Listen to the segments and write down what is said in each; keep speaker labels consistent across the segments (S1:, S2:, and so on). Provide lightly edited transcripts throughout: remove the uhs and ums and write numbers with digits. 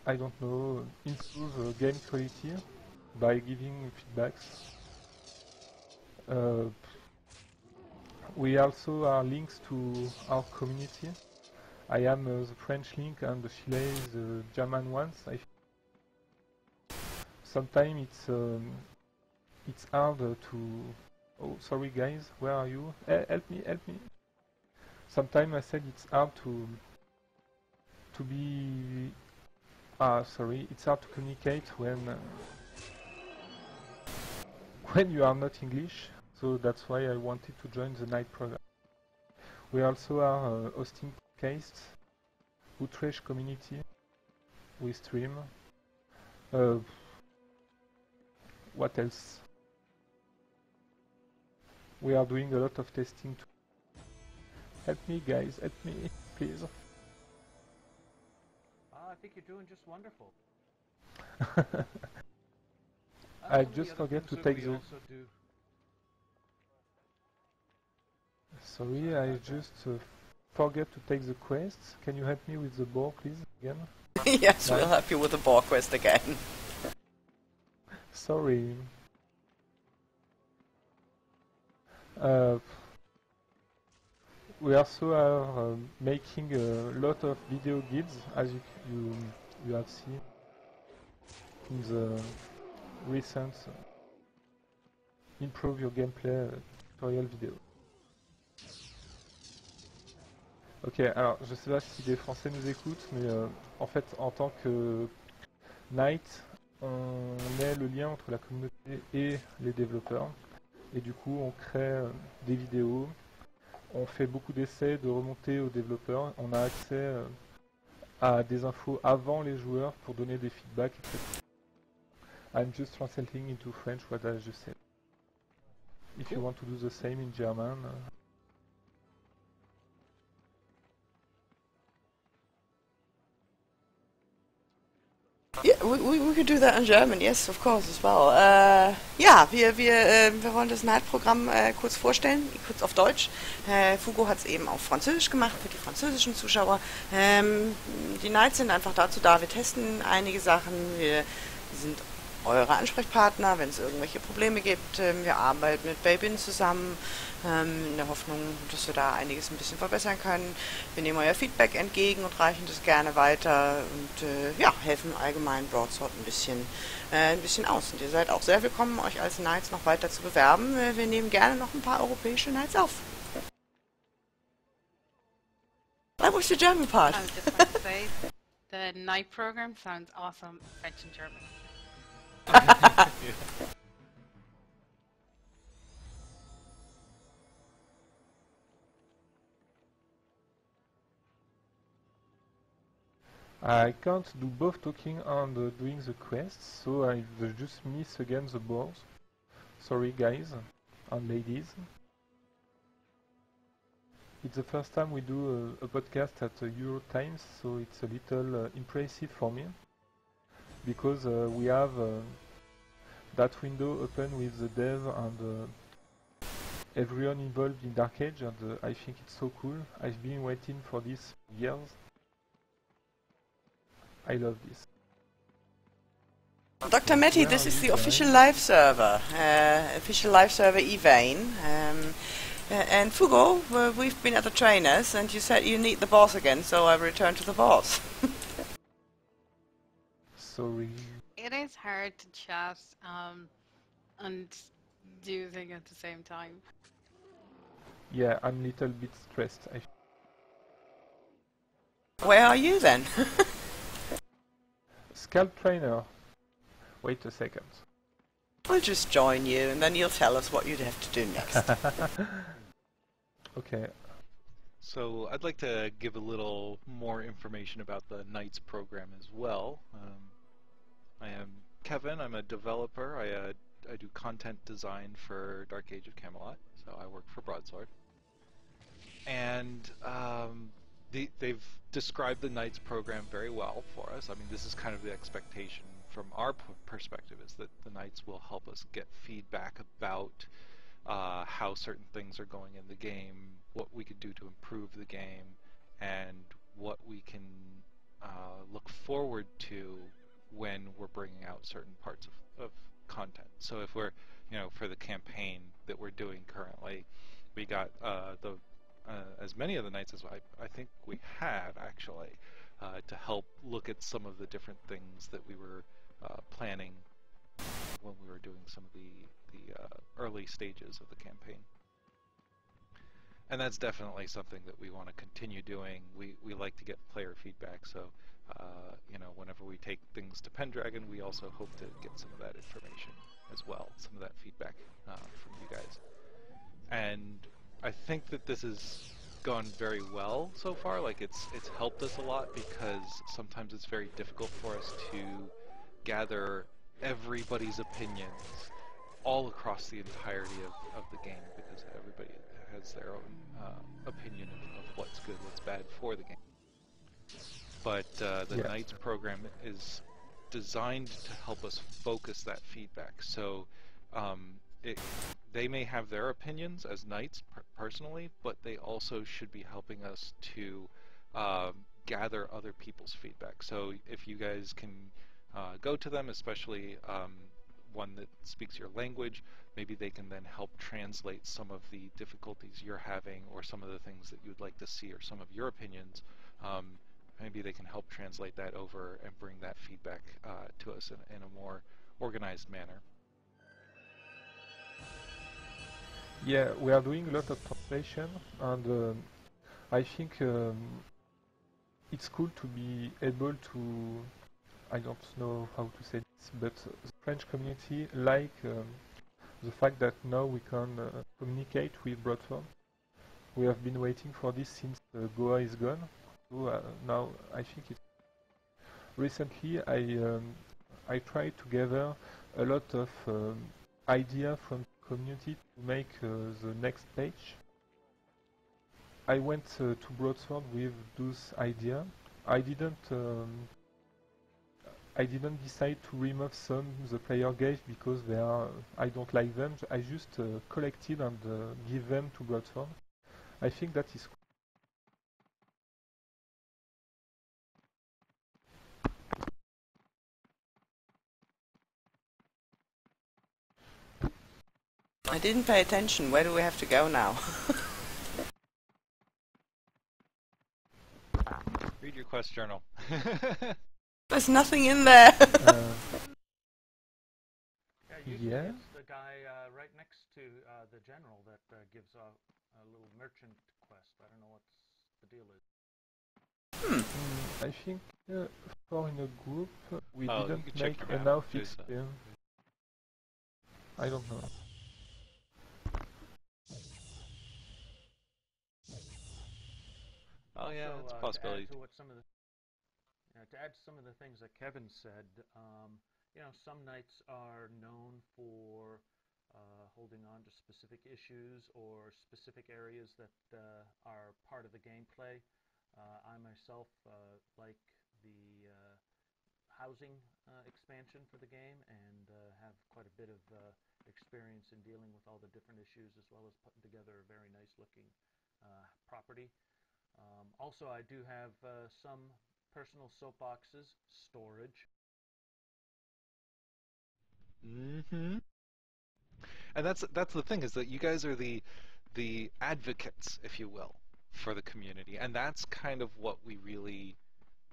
S1: I don't know, improve game quality by giving feedbacks. We also are links to our community. I am the French link and Shileah is the German ones. Sometimes it's hard to. Oh, sorry guys, where are you? Help me, help me. Sometimes I said it's hard to be. Sorry, it's hard to communicate when you are not English. So that's why I wanted to join the night program. We also are hosting podcasts, Utrecht community. We stream. What else? We are doing a lot of testing too. Help me guys, help me, please.
S2: I think you're doing just wonderful.
S1: I just forget to take the... Sorry, I just forget to take the quests. Can you help me with the boar, please, again?
S3: Yes, we'll help you with the boar quest again.
S1: Sorry. We also are making a lot of video guides, as you have seen in the recent Improve Your Gameplay tutorial vidéo. Ok, alors je sais pas si des Français nous écoutent, mais en fait, en tant que Knight, on met le lien entre la communauté et les développeurs. Et du coup, on crée des vidéos, on fait beaucoup d'essais de remonter aux développeurs. On a accès à des infos avant les joueurs pour donner des feedbacks, etc. I'm just translating into French what I just said. If you want to do the same in German.
S3: Yeah, we could do that in German, yes, of course, as well. Ja, wir wollen das Night-Programm kurz vorstellen, kurz auf Deutsch. Fugo hat es eben auf Französisch gemacht, für die französischen Zuschauer. Die Nights sind einfach dazu da, wir testen einige Sachen, wir sind eure Ansprechpartner, wenn es irgendwelche Probleme gibt. Wir arbeiten mit Babin zusammen, in der Hoffnung, dass wir da einiges ein bisschen verbessern können. Wir nehmen euer Feedback entgegen und reichen das gerne weiter und ja, helfen allgemein Broadsword ein bisschen aus. Und ihr seid auch sehr willkommen, euch als Knights noch weiter zu bewerben. Wir nehmen gerne noch ein paar europäische Knights auf. That was the German part.
S4: I would just like to say, the night program sounds awesome, French and German.
S1: I can't do both talking and doing the quests, so I will just miss again the boars. Sorry guys and ladies. It's the first time we do a podcast at Euro Times, so it's a little impressive for me. Because we have that window open with the dev and everyone involved in Dark Age, and I think it's so cool. I've been waiting for this for years. I love this.
S3: Dr. Metty, this is the official live server, Evane. And Fugo, we've been at the trainers, and you said you need the boss again, so I returned to the boss.
S1: Sorry.
S4: It is hard to chat and do things at the same time.
S1: Yeah, I'm a little bit stressed.
S3: Where are you then?
S1: Scalp trainer. Wait a second.
S3: We'll just join you and then you'll tell us what you'd have to do next.
S1: Okay.
S5: So I'd like to give a little more information about the Knights program as well. I am Kevin, I'm a developer. I do content design for Dark Age of Camelot, so I work for Broadsword. And they've described the Knights program very well for us. I mean, this is kind of the expectation from our perspective, is that the Knights will help us get feedback about how certain things are going in the game, what we could do to improve the game, and what we can look forward to when we're bringing out certain parts of content. So if we're, for the campaign that we're doing currently, we got as many of the Knights as I think we had, actually, to help look at some of the different things that we were planning when we were doing some of the early stages of the campaign. And that's definitely something that we want to continue doing. We like to get player feedback, so whenever we take things to Pendragon, we also hope to get some of that information as well, some of that feedback from you guys. And I think that this has gone very well so far. Like it's helped us a lot, because sometimes it's very difficult for us to gather everybody's opinions all across the entirety of the game, because everybody has their own opinion of what's good, what's bad for the game. But the Knights program is designed to help us focus that feedback. So they may have their opinions as Knights personally, but they also should be helping us to gather other people's feedback. So if you guys can go to them, especially one that speaks your language, maybe they can then help translate some of the difficulties you're having, or some of the things that you'd like to see, or some of your opinions. Maybe they can help translate that over and bring that feedback to us in a more organized manner.
S1: Yeah, we are doing a lot of translation, and I think it's cool to be able to, I don't know how to say this, but the French community like the fact that now we can communicate with Broadford. We have been waiting for this since Goa is gone. So now I think it's... Recently I tried to gather a lot of ideas from the community to make the next page. I went to Broadford with those ideas. I didn't decide to remove some the player gave because they are, I don't like them. I just collected and give them to Broadford. I think that is cool.
S3: I didn't pay attention. Where do we have to go now?
S5: Read your quest journal.
S3: There's nothing in there.
S1: Yeah.
S2: It's the guy right next to the general that gives a little merchant quest. I don't know what the deal is.
S1: I think for in a group we
S5: you
S1: didn't
S5: can check
S1: make
S5: your map.
S1: enough
S5: There's
S1: XP. I don't know.
S5: Oh yeah,
S2: Also,
S5: that's a possibility.
S2: To add to some of the things that Kevin said, some Knights are known for holding on to specific issues or specific areas that are part of the gameplay. I myself like the housing expansion for the game, and have quite a bit of experience in dealing with all the different issues, as well as putting together a very nice looking property. Also, I do have some personal soapboxes, storage.
S5: Mm-hmm. And that's the thing, is that you guys are the advocates, if you will, for the community, and that's kind of what we really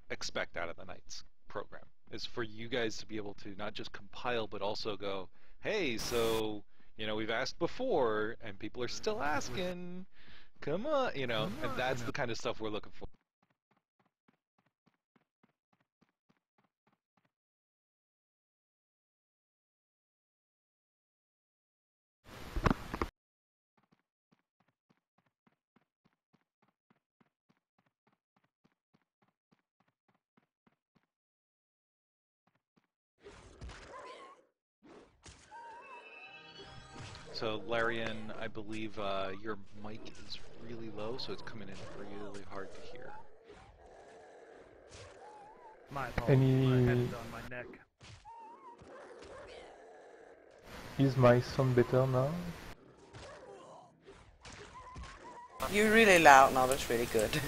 S5: expect out of the Knights program, is for you guys to be able to not just compile, but also go, hey, so we've asked before, and people are still asking. Come on, and that's the kind of stuff we're looking for. So Larian, I believe your mic is really low, so it's coming in really hard to hear.
S2: My apologies, my head is on my neck.
S1: Is my sound better now?
S3: You're really loud now. That's really good.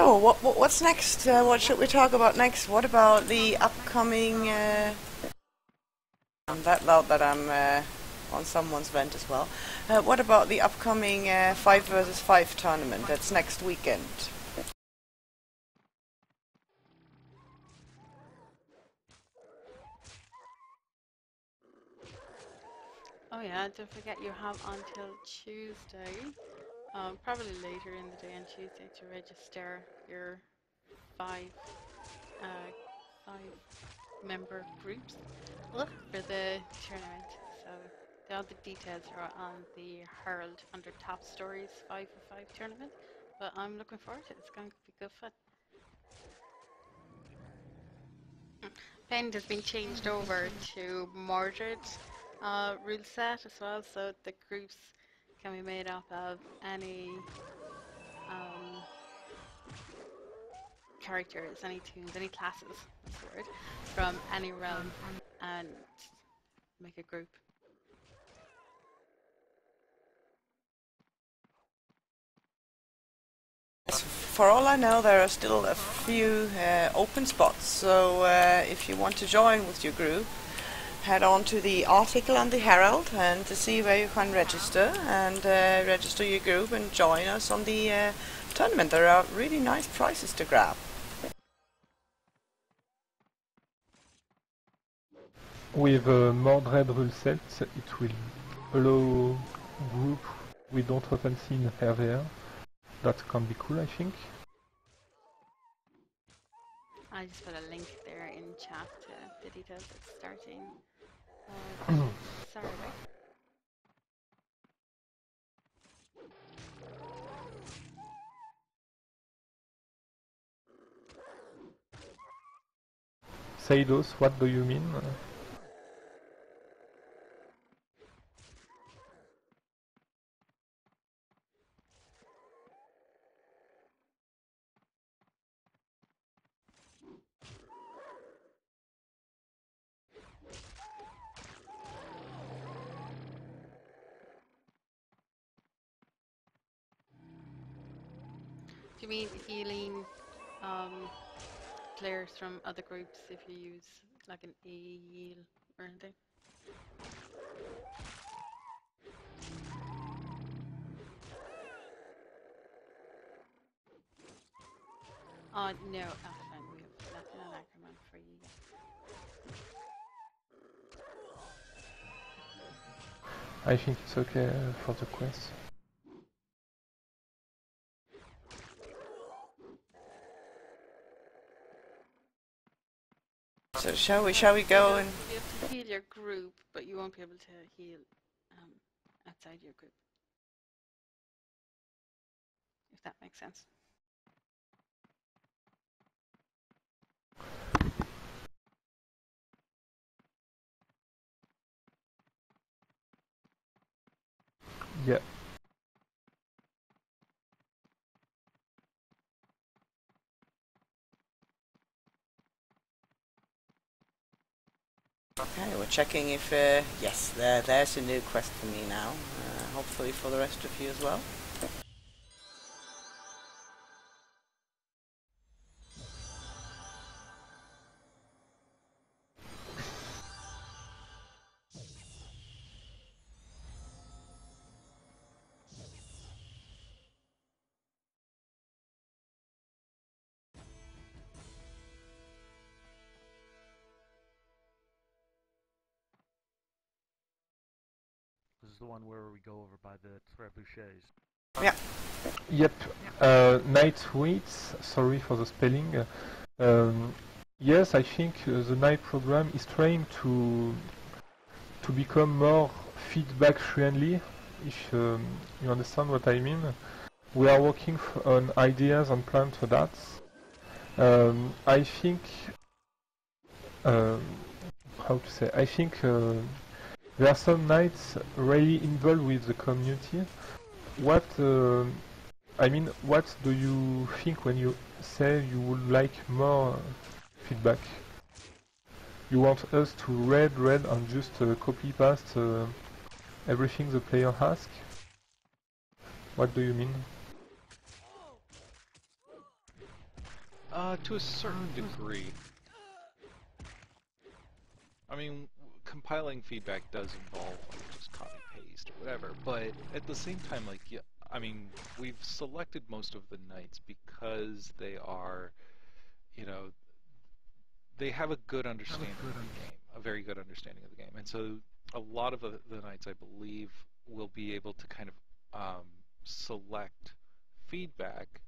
S3: So, what's next? What should we talk about next? What about the upcoming... I'm that loud that I'm on someone's vent as well. What about the upcoming 5 versus 5 tournament? That's next weekend.
S4: Oh yeah, don't forget you have until Tuesday, probably later in the day on Tuesday, to register your 5 member groups for the tournament. So all the details are on the Herald under top stories 5v5 tournament. But I'm looking forward to it. It's going to be good fun. Paint has been changed over to Mordred rule set as well, so the groups can be made up of any characters, any toons, any classes, that's the word, from any realm, and make a group.
S3: For all I know, there are still a few open spots, so if you want to join with your group, head on to the article on the Herald and to see where you can register and register your group and join us on the tournament. There are really nice prizes to grab.
S1: With a Mordred rule set, it will allow group we don't often see in RvR. That can be cool, I think.
S4: I just put a link there in chat to the details of starting Saturday.
S1: Seidos, what do you mean?
S4: Do you mean healing players from other groups if you use like an A heal or anything? No, fine. We have nothing on Ackerman for you yet.
S1: I think it's okay for the quest.
S3: So shall we go and...
S4: You have to heal your group, but you won't be able to heal outside your group. If that makes sense.
S1: Yeah.
S3: Okay, we're checking if, yes, there's a new quest for me now. Hopefully for the rest of you as well.
S2: This is the one where we go over by the trebuchets.
S3: Yeah.
S1: Yep. Night Waits, sorry for the spelling. Yes, I think the night program is trying to become more feedback friendly, if you understand what I mean. We are working on ideas and plans for that. I think, how to say, I think there are some knights really involved with the community. What I mean, what do you think when you say you would like more feedback? You want us to read and just copy paste everything the player asks? What do you mean?
S5: To a certain degree. I mean, compiling feedback does involve like just copy paste or whatever, but at the same time, like, yeah, I mean, we've selected most of the knights because they are, you know, they have a good understanding of the game, a very good understanding of the game, and so a lot of the knights, I believe, will be able to kind of select feedback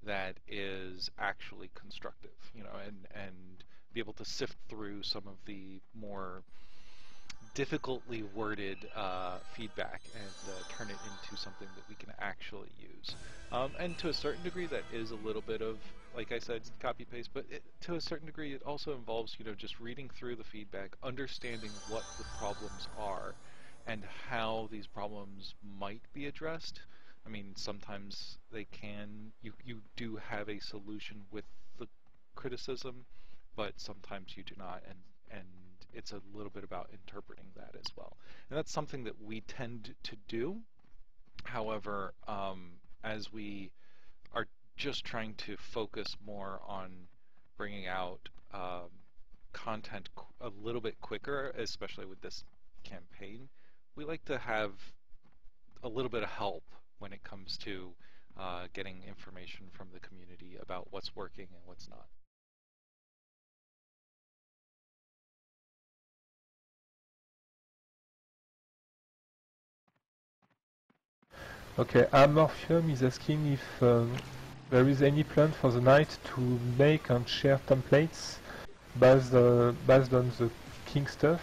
S5: that is actually constructive, you know, and be able to sift through some of the more difficultly worded feedback and turn it into something that we can actually use. And to a certain degree, that is a little bit of, like I said, copy paste. But to a certain degree, it also involves, you know, just reading through the feedback, understanding what the problems are, and how these problems might be addressed. I mean, sometimes they can. You do have a solution with the criticism, but sometimes you do not, and it's a little bit about interpreting that as well. And that's something that we tend to do. However, as we are just trying to focus more on bringing out content a little bit quicker, especially with this campaign, we like to have a little bit of help when it comes to getting information from the community about what's working and what's not.
S1: Okay, Amorphium is asking if there is any plan for the night to make and share templates based on the king stuff.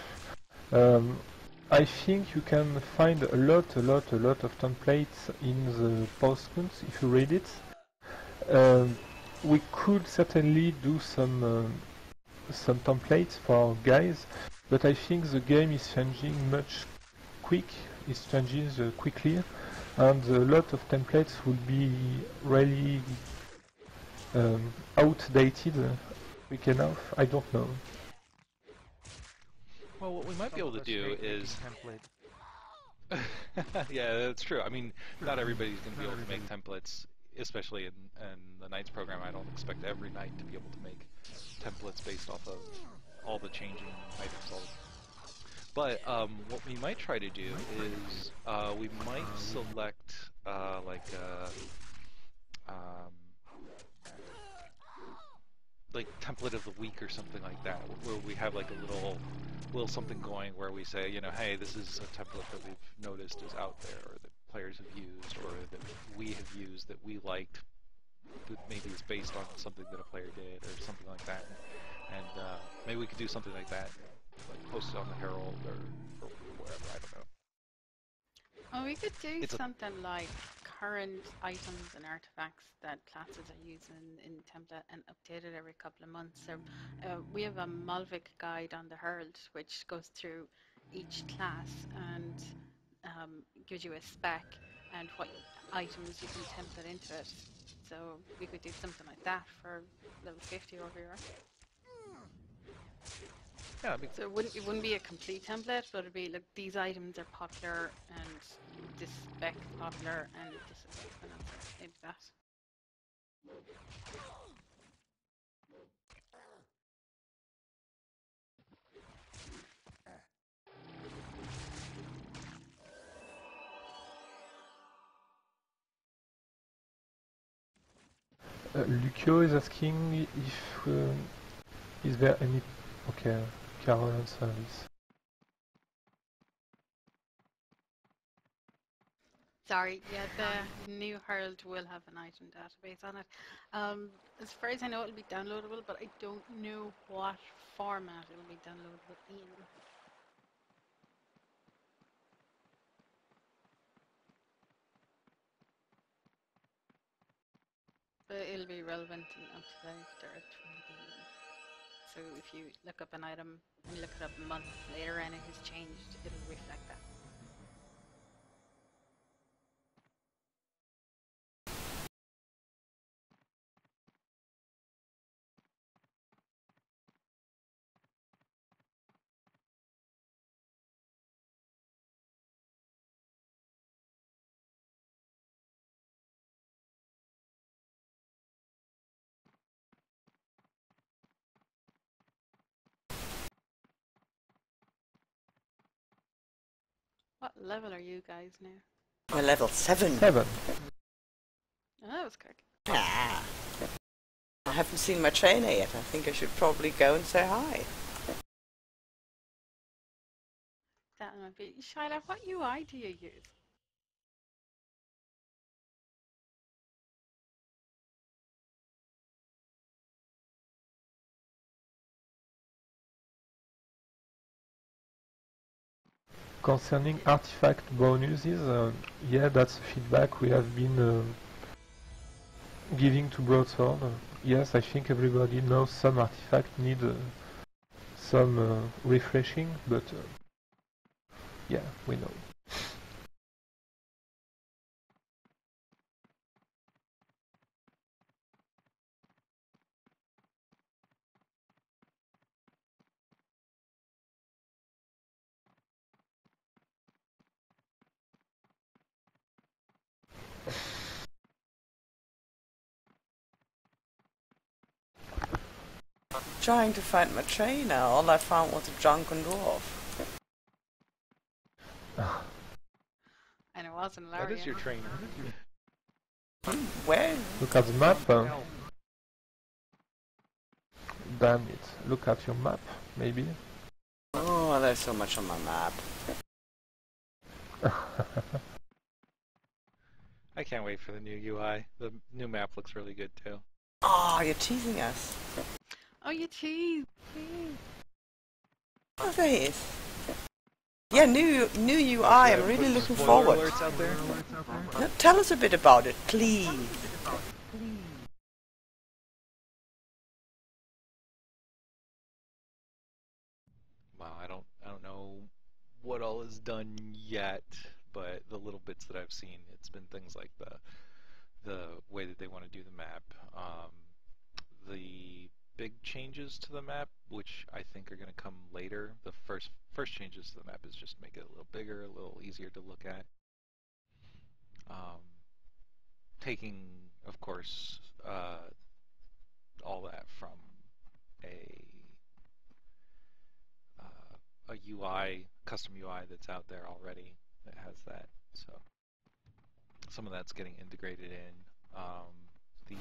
S1: I think you can find a lot of templates in the postments if you read it. We could certainly do some templates for guys, but I think the game is changing it's changing quickly, and a lot of templates will be really outdated quick enough. I don't know.
S5: Well, what we might be able to do is yeah, that's true. I mean, not everybody's going to be able to make templates, especially in the Knights program. I don't expect every Knight to be able to make templates based off of all the changing items. But what we might try to do is we might select like template of the week or something like that, where we have like a little something going where we say, you know, hey, this is a template that we've noticed is out there, or that players have used, or that we have used that we liked, that maybe is based on something that a player did, or something like that. And maybe we could do something like that, like post it on the Herald or wherever, I don't know.
S4: Oh, we could do something like current items and artifacts that classes are using in template and update it every couple of months. So we have a Malvik guide on the Herald which goes through each class and gives you a spec and what items you can template into it. So we could do something like that for level 50 over here.
S5: Yeah,
S4: so it wouldn't be a complete template, but it'd be like these items are popular and this spec popular and this is maybe that.
S1: Lucio is asking if is there any Carol on service.
S4: Sorry, yeah, the new Herald will have an item database on it. As far as I know, it'll be downloadable, but I don't know what format it will be downloadable in. But it'll be relevant and up to date. So if you look up an item and look it up a month later and it has changed, it'll reflect that. level are you guys now?
S3: We're level 7.
S1: 7.
S4: Oh, that was quick.
S3: Ah. I haven't seen my trainer yet. I think I should probably go and say hi.
S4: That might be. Shileah, what UI do you use?
S1: Concerning artifact bonuses, yeah, that's feedback we have been giving to Broadsword. Yes, I think everybody knows some artifacts need some refreshing, but yeah, we know.
S3: Trying to find my trainer. All I found was a drunken dwarf.
S4: And it wasn't Larian.
S5: That is your trainer.
S3: Where?
S1: Look at the map. Damn it. Look at your map, maybe.
S3: Oh, there's so much on my map.
S5: I can't wait for the new UI. The new map looks really good too.
S3: Oh, you're teasing us.
S4: Oh, you tease.
S3: Oh, there he is. Yeah, new UI. I'm really looking forward.
S5: Alerts out there?
S3: No, tell us a bit about it, please.
S5: Wow, I don't know what all is done yet, but the little bits that I've seen, it's been things like the way that they want to do the map, the big changes to the map, which I think are going to come later. The first changes to the map is just make it a little bigger, a little easier to look at. Taking, of course, all that from a UI, custom UI that's out there already that has that. So some of that's getting integrated in. The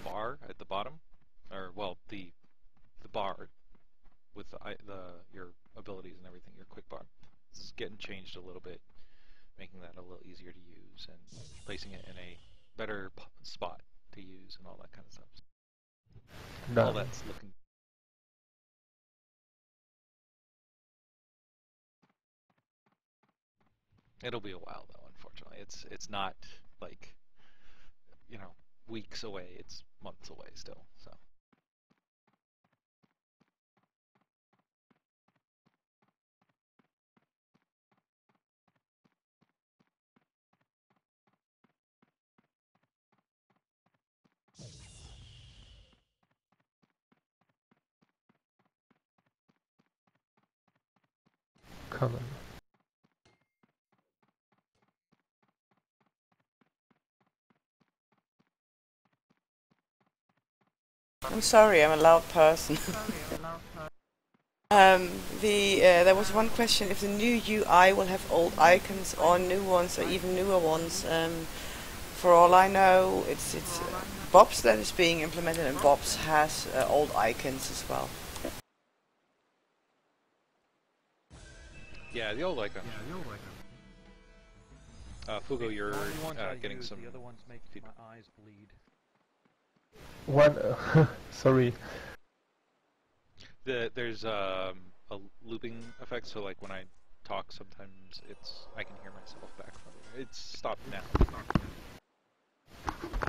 S5: bar at the bottom, or well, the bar with your abilities and everything, your quick bar, this is getting changed a little bit, making that a little easier to use and placing it in a better spot to use and all that kind of stuff. All that's looking. It'll be a while though, unfortunately. It's not like, you know, weeks away, it's months away still, so.
S1: Come on.
S3: I'm sorry, I'm a loud person. There was one question: if the new UI will have old icons or new ones, or even newer ones. For all I know, it's Bob's that is being implemented, and Bob's has old icons as well.
S5: Yeah, the old icon. Fugo, you're getting some.
S2: The other ones make my eyes bleed.
S1: One, sorry.
S5: There's a looping effect, so like when I talk, sometimes I can hear myself back from it. It's stopped now.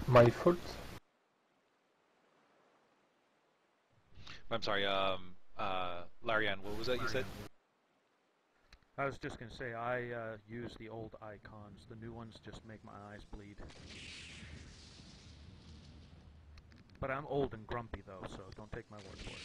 S1: My fault.
S5: I'm sorry. Larian, what was that you said?
S2: I was just going to say, I use the old icons. The new ones just make my eyes bleed. But I'm old and grumpy, though, so don't take my word for it.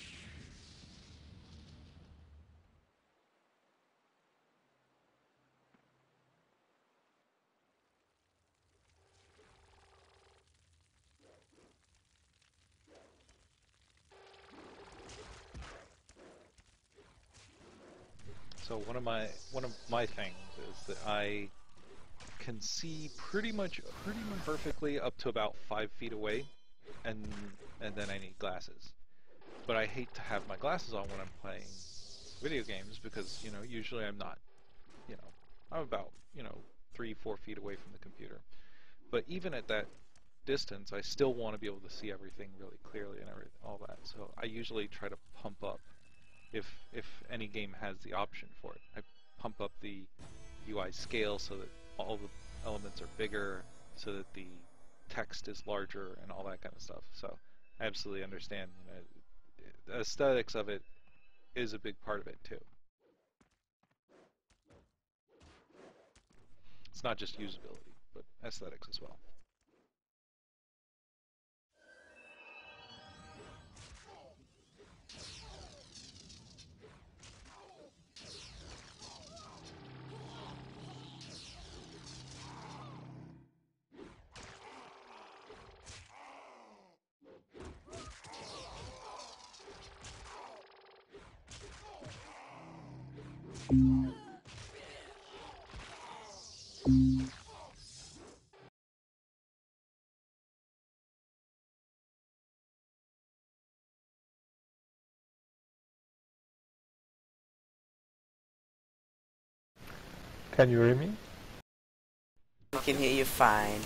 S5: So So one of my things is that I can see pretty much perfectly up to about 5 feet away, and then I need glasses. But I hate to have my glasses on when I'm playing video games because, you know, usually I'm not, you know, I'm about, you know, 3-4 feet away from the computer. But even at that distance, I still want to be able to see everything really clearly and all that. So I usually try to pump up, if any game has the option for it. I pump up the UI scale so that all the elements are bigger, so that the text is larger and all that kind of stuff. So I absolutely understand. You know, the aesthetics of it is a big part of it too. It's not just usability, but aesthetics as well.
S1: Can you hear me?
S3: We can hear you fine.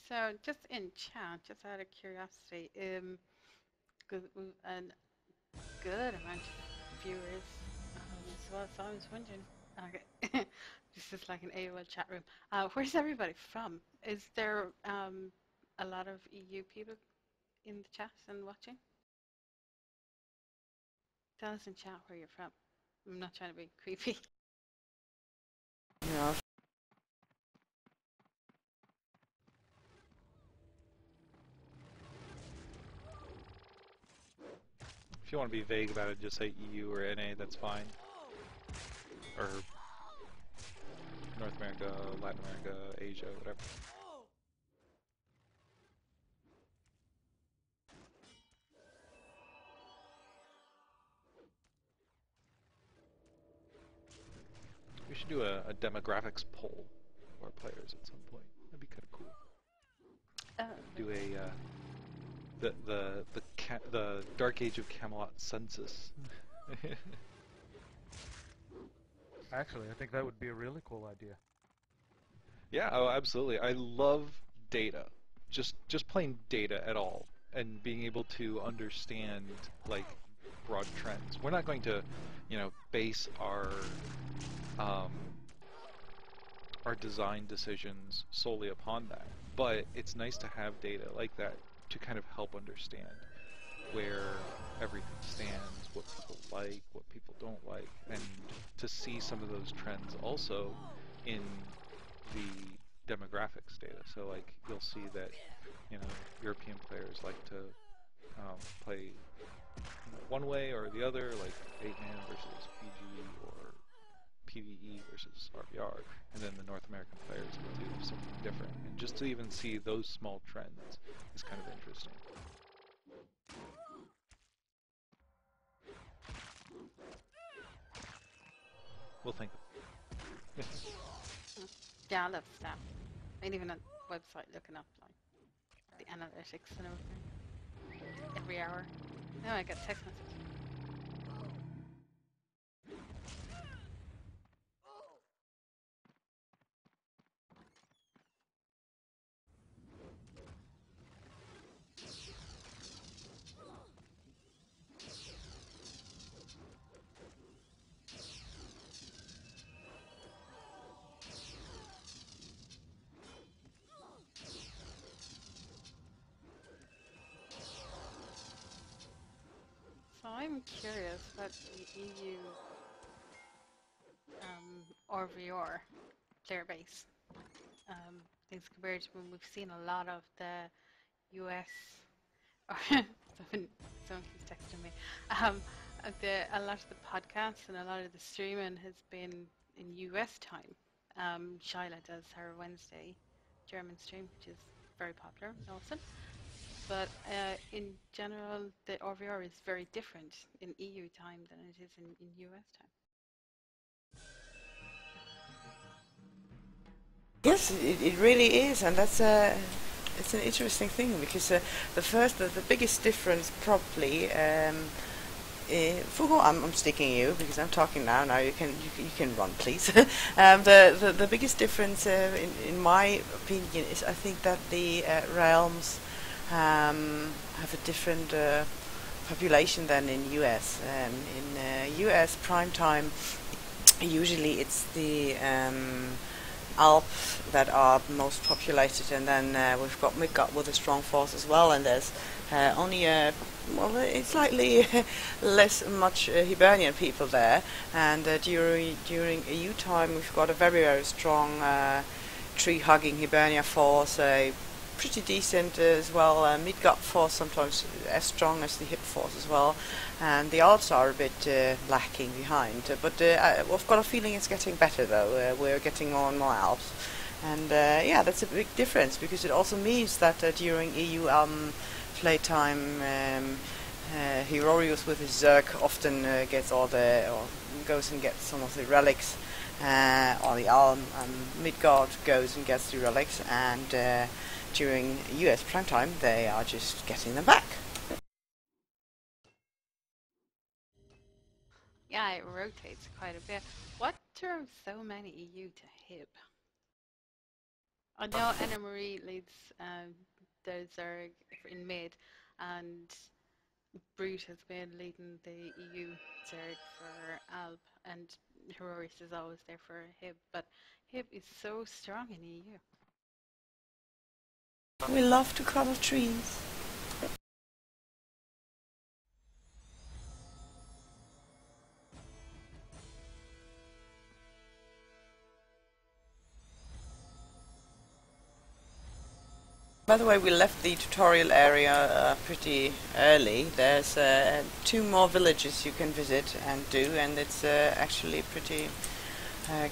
S4: So just in chat, just out of curiosity, because we've a good amount of viewers as well, so I was wondering, okay, this is like an AOL chat room. Where's everybody from? Is there a lot of EU people in the chat and watching? Tell us in chat where you're from. I'm not trying to be creepy.
S3: Yeah.
S5: If you want to be vague about it, just say EU or NA, that's fine. Or North America, Latin America, Asia, whatever. We should do a demographics poll of our players at some point. That'd be kind of cool. Do a the Dark Age of Camelot census.
S2: Actually, I think that would be a really cool idea.
S5: Yeah, oh, absolutely. I love data. Just plain data at all, and being able to understand like broad trends. We're not going to, you know, base our design decisions solely upon that. But it's nice to have data like that to kind of help understand where everything stands, what people like, what people don't like, and to see some of those trends also in the demographics data. So like you'll see that, you know, European players like to play one way or the other, like 8-man versus PG or PvE versus RvR, and then the North American players will do something different. And just to even see those small trends is kind of interesting. We'll think of it.
S4: Yeah, I love stuff. And even a website looking up like the analytics and everything. Every hour. No, I get text messages. So I'm curious about the EU RvR player base. Things compared to when we've seen a lot of the US, or someone keeps texting me, a lot of the podcasts and a lot of the streaming has been in US time. Shileah does her Wednesday German stream, which is very popular also. But in general, the RvR is very different in EU time than it is in US time.
S3: Yes, it really is, and that's it's an interesting thing because the biggest difference probably. Fugo, I'm sticking you because I'm talking now. Now you can run, please. The biggest difference, in my opinion, is I think that the realms have a different population than in US. In US prime time, usually it's the Alps that are most populated, and then we've got Midgard with a strong force as well, and there's only it's slightly much Hibernian people there, and during EU time we've got a very strong tree-hugging Hibernia force, pretty decent as well, Midgard force sometimes as strong as the Hib force as well, and the Alps are a bit lacking behind, but I've got a feeling it's getting better though. We're getting more and more Alps, and yeah, that's a big difference because it also means that during EU playtime, Herorius with his Zerg often gets or goes and gets some of the relics, or the Alm Midgard goes and gets the relics, and during US prime time they are just getting them back.
S4: Yeah, it rotates quite a bit. What drove so many EU to Hib? I know Anna Marie leads the Zerg in mid, and Brute has been leading the EU Zerg for Alb, and Heroris is always there for Hib, but Hib is so strong in EU.
S3: We love to cuddle trees. By the way, we left the tutorial area pretty early. There's 2 more villages you can visit and do, and it's actually a pretty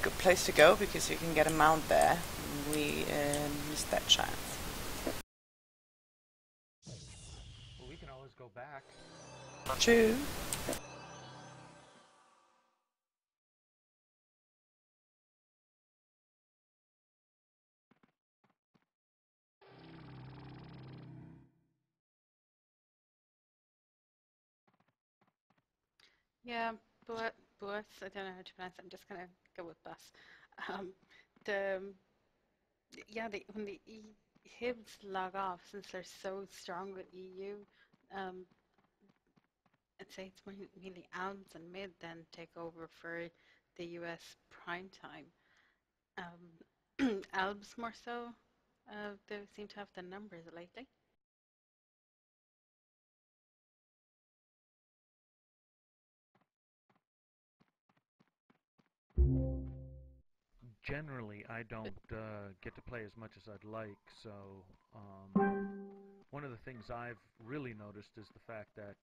S3: good place to go because you can get a mount there. We missed that chance.
S2: Well, we can always go back.
S3: True.
S4: Yeah, but Bus, I don't know how to pronounce it, I'm just going to go with Bus. When the Hibs log off, since they're so strong with EU, I'd say it's mainly Alms and Mid then take over for the US prime time. Albs more so, they seem to have the numbers lately.
S2: Generally, I don't get to play as much as I'd like, so one of the things I've really noticed is the fact that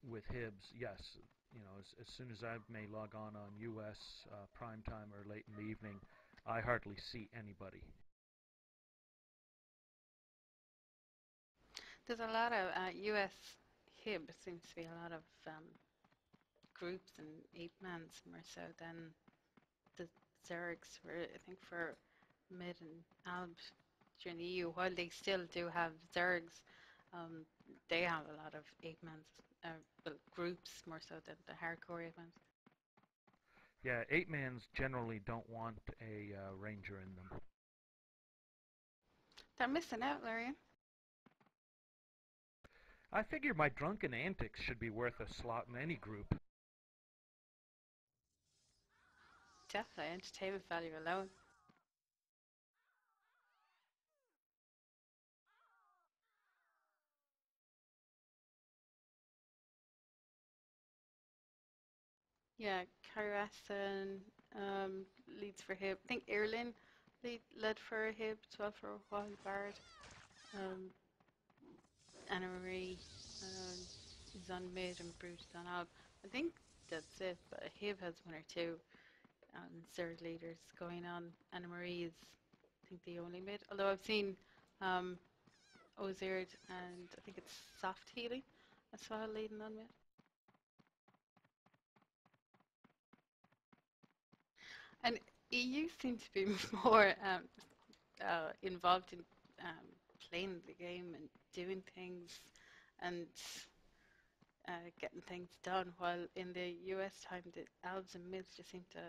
S2: with Hibs, yes, you know, as soon as I may log on US prime time or late in the evening, I hardly see anybody.
S4: There's a lot of US Hib, seems to be a lot of groups and 8-mans more so than the Zergs were, I think, for Mid and Alb during the EU. While they still do have Zergs, they have a lot of 8-mans, groups more so than the hardcore 8-mans.
S2: Yeah, 8-mans generally don't want a ranger in them.
S4: They're missing out, Larian.
S2: I figure my drunken antics should be worth a slot in any group.
S4: Definitely, entertainment value alone. Yeah, Karasan leads for Hib. I think Irlin led for Hib as well for a while, Bard. Anna Marie, is on mid and Brute is on alb. I think that's it, but Hiv has one or two Zerd leaders going on. Anna Marie is, I think, the only mid. Although I've seen Ozerd and I think it's Soft Healing as well leading on mid. And EU seem to be more involved in playing the game and doing things and getting things done, while in the US time the Albs and Mids just seem to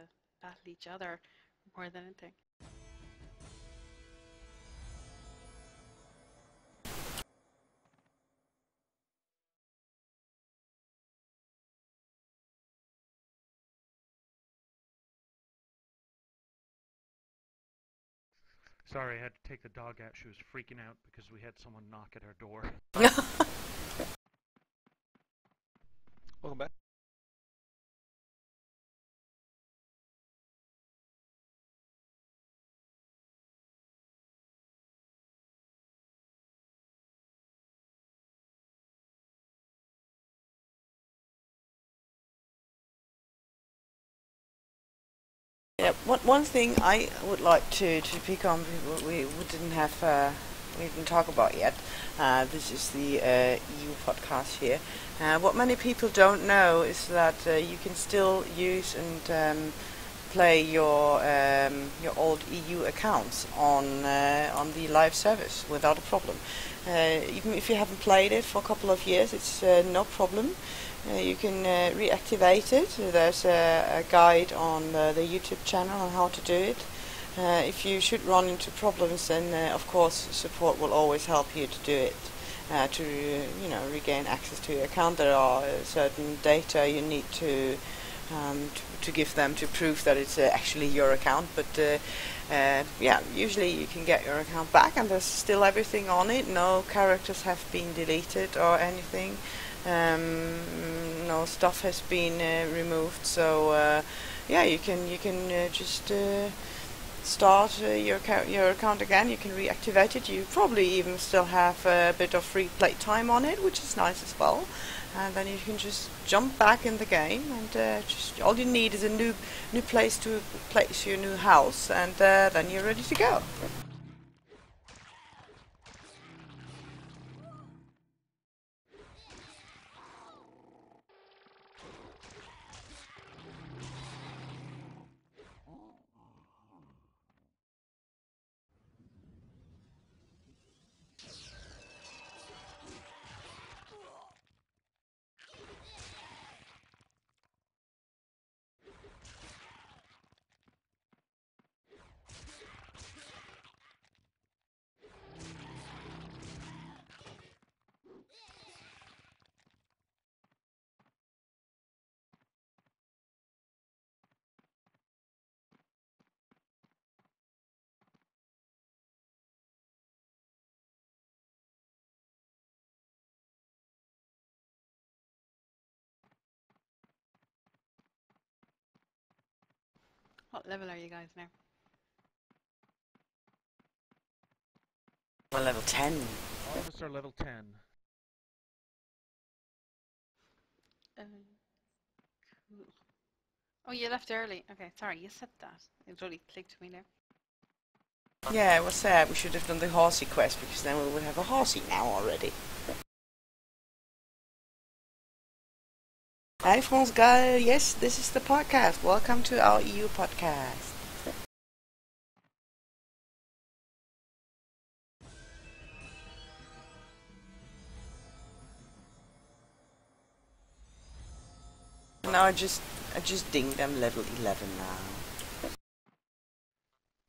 S4: battle each other more than anything.
S2: Sorry, I had to take the dog out. She was freaking out because we had someone knock at our door.
S5: Welcome back.
S3: Yeah, one thing I would like to pick on, we didn't have, we didn't talk about yet. This is the EU podcast here. What many people don't know is that you can still use and play your old EU accounts on the live service without a problem. Even if you haven't played it for a couple of years, it's no problem. You can reactivate it. There's a guide on the YouTube channel on how to do it. If you should run into problems, then of course support will always help you to do it. To regain access to your account, there are certain data you need to give them to prove that it's actually your account. But yeah, usually you can get your account back, and there's still everything on it. No characters have been deleted or anything. No stuff has been removed, so yeah, you can just start your account again. You can reactivate it. You probably even still have a bit of free play time on it, which is nice as well. And then you can just jump back in the game, and just all you need is a new place to place your new house, and then you're ready to go.
S4: What level are you guys now?
S3: Well, level 10.
S2: All of us are level 10.
S4: Cool. Oh, you left early. Okay, sorry, you said that. It really clicked to me now.
S3: Yeah, it was sad. We should have done the horsey quest, because then we would have a horsey now already. Hi, France Gal. Yes, this is the podcast. Welcome to our EU podcast. Now I just dinged them level 11 now.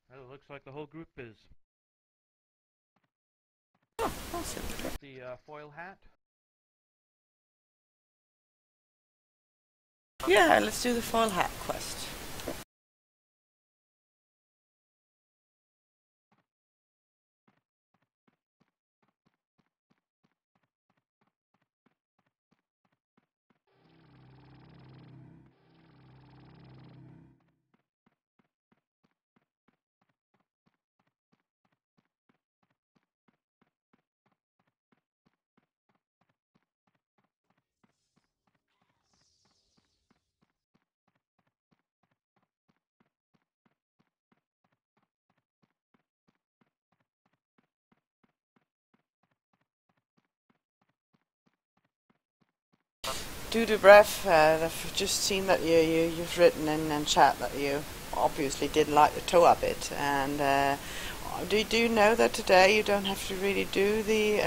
S2: Well, it looks like the whole group is.
S3: Oh, awesome.
S2: The foil hat.
S3: Yeah, let's do the foil hat quest. do the breath. I've just seen that you've written in chat that you obviously did like the TOA bit, and do you know that today you don't have to really do the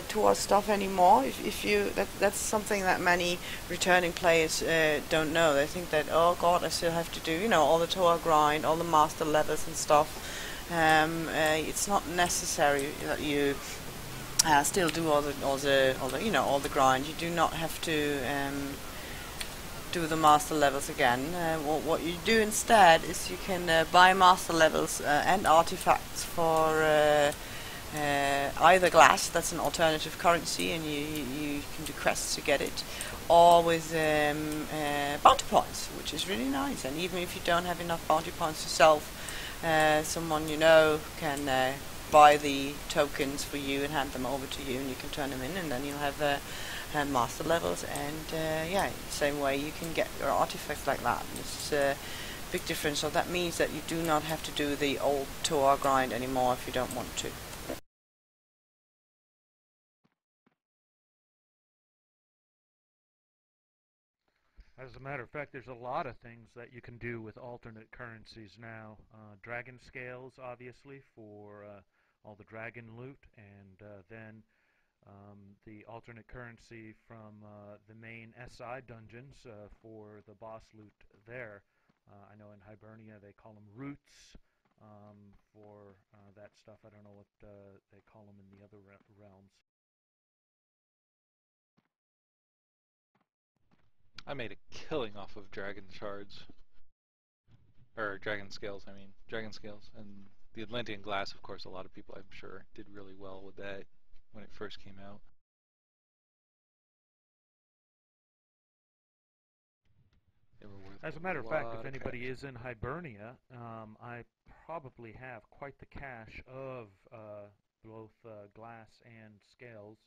S3: tour stuff anymore? If you that's something that many returning players don't know. They think that, oh god, I still have to do all the tour grind, all the master levels and stuff. It's not necessary that you still do all the grind. You do not have to do the master levels again. What you do instead is you can buy master levels and artifacts for either glass, that's an alternative currency, and you can do quests to get it, or with bounty points, which is really nice. And even if you don't have enough bounty points yourself, someone can buy the tokens for you and hand them over to you, and you can turn them in, and then you'll have master levels. And same way you can get your artifacts like that. It's a big difference. So that means that you do not have to do the old tour grind anymore if you don't want to.
S2: As a matter of fact, there's a lot of things that you can do with alternate currencies now. Dragon scales, obviously, for all the dragon loot, and then the alternate currency from the main SI dungeons for the boss loot there. I know in Hibernia they call them roots for that stuff. I don't know what they call them in the other realms.
S5: I made a killing off of dragon shards. Or dragon scales, I mean. Dragon scales. And the Atlantean glass, of course, a lot of people, I'm sure, did really well with that when it first came out.
S2: As a matter of fact, if anybody is in Hibernia, I probably have quite the cache of both glass and scales.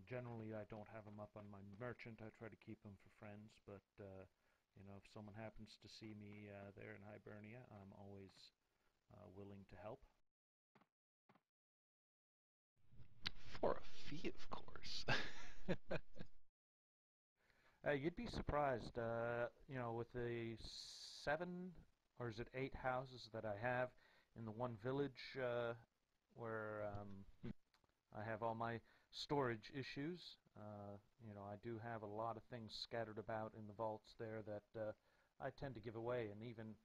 S2: Generally, I don't have them up on my merchant. I try to keep them for friends, but if someone happens to see me there in Hibernia, I'm always willing to help.
S5: For a fee, of course.
S2: You'd be surprised, with the 7 or is it 8 houses that I have in the one village where I have all my storage issues. I do have a lot of things scattered about in the vaults there that I tend to give away, and even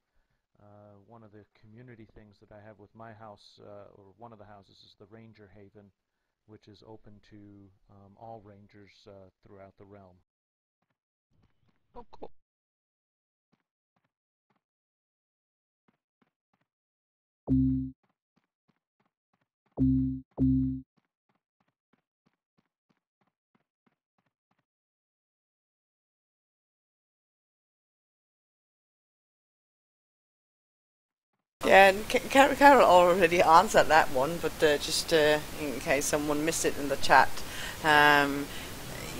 S2: one of the community things that I have with my house, or one of the houses, is the Ranger Haven, which is open to all rangers throughout the realm.
S5: Oh, cool.
S3: Yeah, and Carol already answered that one, but just in case someone missed it in the chat,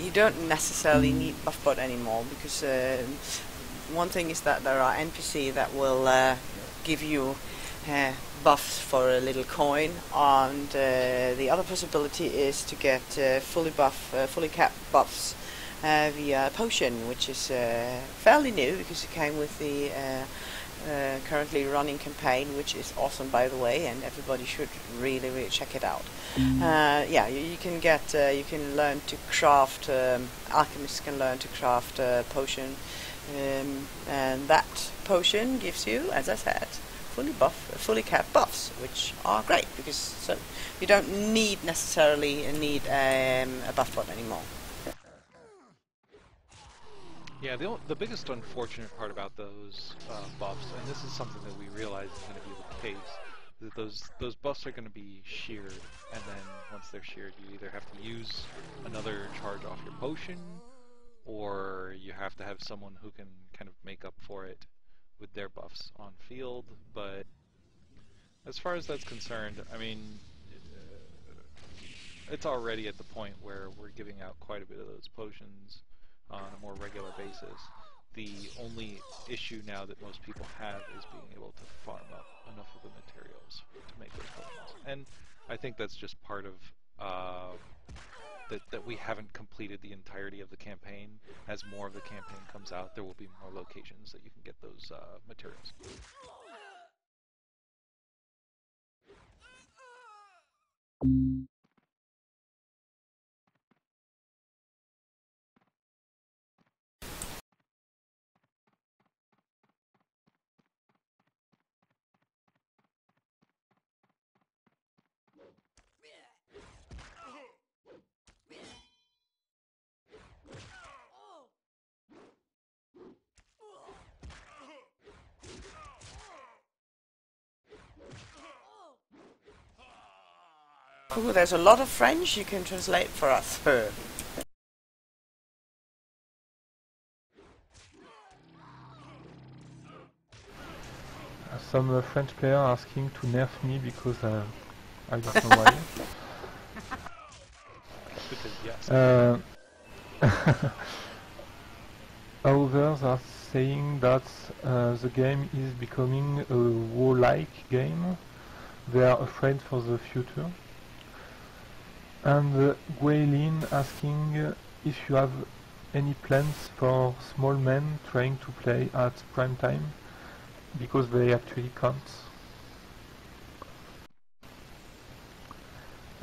S3: you don't necessarily need buffbot anymore, because one thing is that there are NPC that will give you buffs for a little coin, and the other possibility is to get fully capped buffs via potion, which is fairly new because it came with the currently running campaign, which is awesome, by the way, and everybody should really check it out. You can learn to craft, alchemists can learn to craft potion, and that potion gives you, as I said, fully capped buffs, which are great, because you don't necessarily need a buff bot anymore.
S5: Yeah, the biggest unfortunate part about those buffs, and this is something that we realize is going to be the case, that those buffs are going to be sheared, and then once they're sheared, you either have to use another charge off your potion, or you have to have someone who can kind of make up for it with their buffs on field. But as far as that's concerned, I mean, it's already at the point where we're giving out quite a bit of those potions on a more regular basis. The only issue now that most people have is being able to farm up enough of the materials to make those potions. And I think that's just part of that we haven't completed the entirety of the campaign. As more of the campaign comes out, there will be more locations that you can get those materials.
S3: Ooh, there's a lot of French you can translate for us.
S1: Some French player asking to nerf me because I don't know why.
S5: Because yes.
S1: Others are saying that the game is becoming a WoW-like game. They are afraid for the future. And Guilin asking if you have any plans for small men trying to play at prime time, because they actually can't.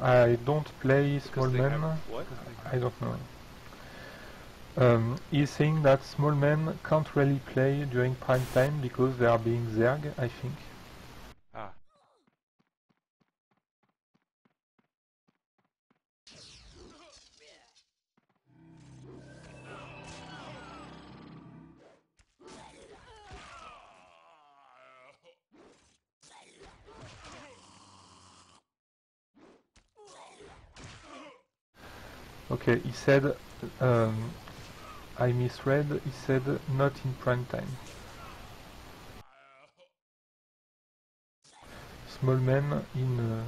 S1: I don't play small men.
S5: What?
S1: I don't know. He's saying that small men can't really play during prime time because they are being zerg, I think.
S5: Ah.
S1: Okay, he said, I misread, he said not in prime time. Small men in...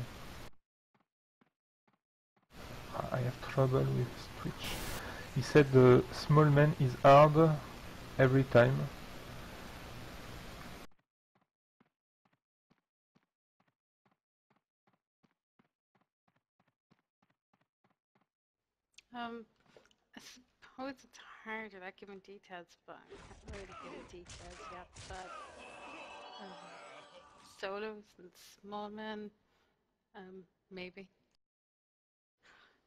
S1: I have trouble with Twitch. He said the small man is hard every time.
S4: I suppose it's hard without giving details, but I can't really give details yet. But solos and small men, maybe.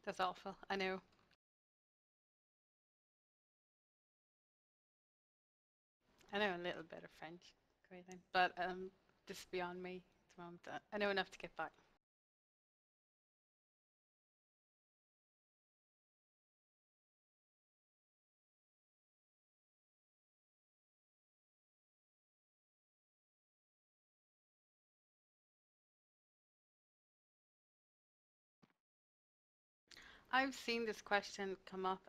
S4: That's awful. I know. I know a little bit of French, but this is beyond me at the moment. I know enough to get back. I've seen this question come up,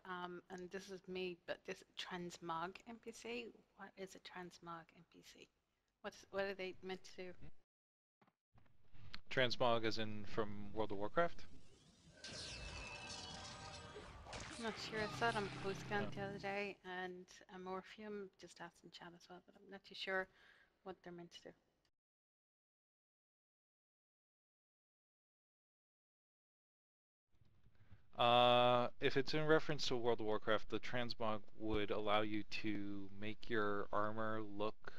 S4: and this is me, but this transmog NPC. What is a transmog NPC? What are they meant to do?
S5: Transmog as in from World of Warcraft?
S4: I'm not sure. I saw it on Postcant the other day, and Morpheum just asked in chat as well, but I'm not too sure what they're meant to do.
S5: If it's in reference to World of Warcraft, the transmog would allow you to make your armor look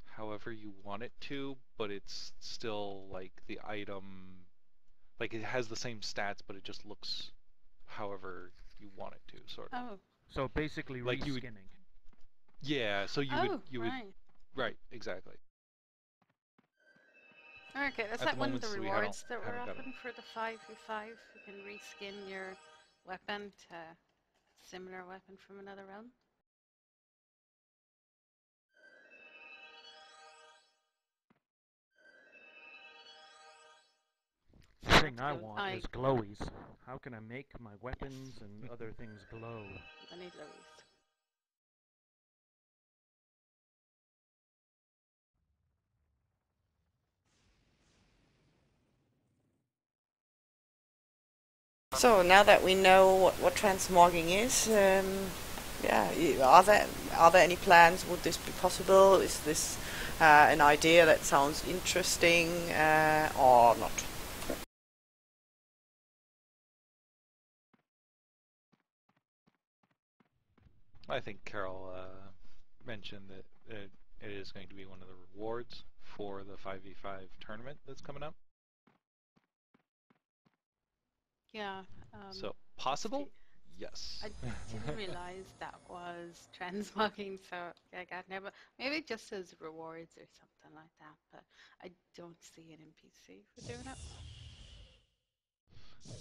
S5: however you want it to, but it's still like the item, like it has the same stats, but it just looks however you want it to, sort of.
S4: Oh.
S2: So basically
S5: like
S2: reskinning.
S5: Yeah, so you would
S4: right.
S5: Right, exactly.
S4: Okay, that's
S5: At
S4: like one of
S5: the
S4: the
S5: moment,
S4: rewards that
S5: haven't
S4: were
S5: got
S4: often for the 5v5. You can reskin your weapon to a similar weapon from another realm.
S2: The thing I want is glowies. How can I make my weapons and other things glow?
S4: I need glowies.
S3: So now that we know what transmogging is, yeah, are there any plans? Would this be possible? Is this an idea that sounds interesting or not?
S5: I think Carol mentioned that it is going to be one of the rewards for the 5v5 tournament that's coming up.
S4: Yeah.
S5: So possible?
S4: see,
S5: Yes.
S4: I didn't realize that was transmogging, so I got never. Maybe it just says rewards or something like that, but I don't see an NPC for doing it.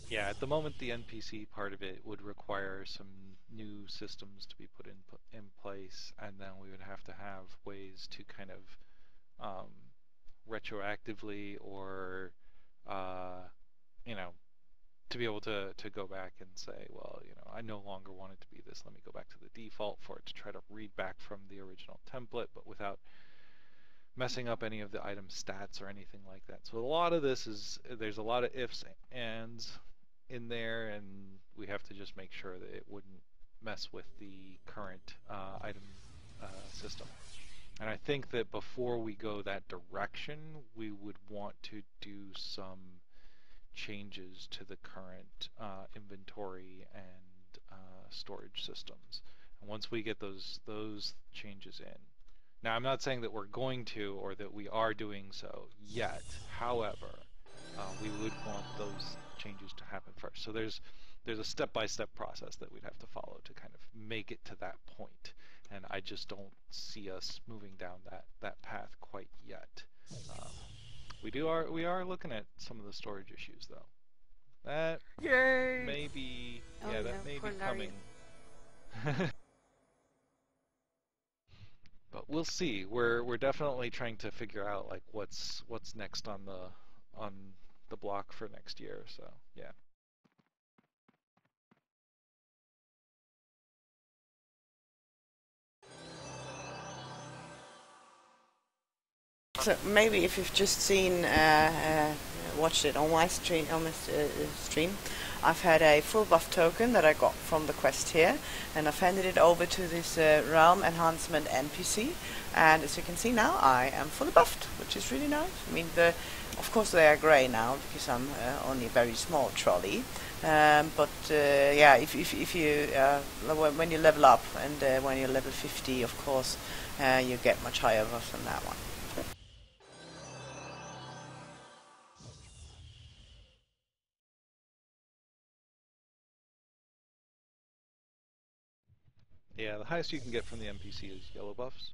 S5: Yeah, at the moment the NPC part of it would require some new systems to be put in place, and then we would have to have ways to kind of retroactively or you know, to be able to go back and say, well, you know, I no longer want it to be this, let me go back to the default for it to try to read back from the original template, but without messing up any of the item stats or anything like that. So a lot of this is, there's a lot of ifs, ands in there, and we have to just make sure that it wouldn't mess with the current item system. And I think that before we go that direction, we would want to do some changes to the current inventory and storage systems. And once we get those changes in, now I'm not saying that we're going to or that we are doing so yet. However, we would want those changes to happen first. So there's a step-by-step process that we'd have to follow to kind of make it to that point. And I just don't see us moving down that path quite yet. We are looking at some of the storage issues though. That
S1: Yay!
S5: may be
S4: Oh,
S5: that
S4: no,
S5: may be
S4: poor
S5: coming. But we'll see. We're definitely trying to figure out like what's next on the block for next year. So yeah.
S3: So maybe if you've just seen, watched it on my stream, I've had a full buff token that I got from the quest here, and I've handed it over to this realm enhancement NPC, and as you can see now, I am fully buffed, which is really nice. I mean, of course they are grey now because I'm only a very small trolley, but yeah, if you when you level up and when you're level 50, of course, you get much higher buff than that one.
S5: Yeah, the highest you can get from the NPC is yellow buffs.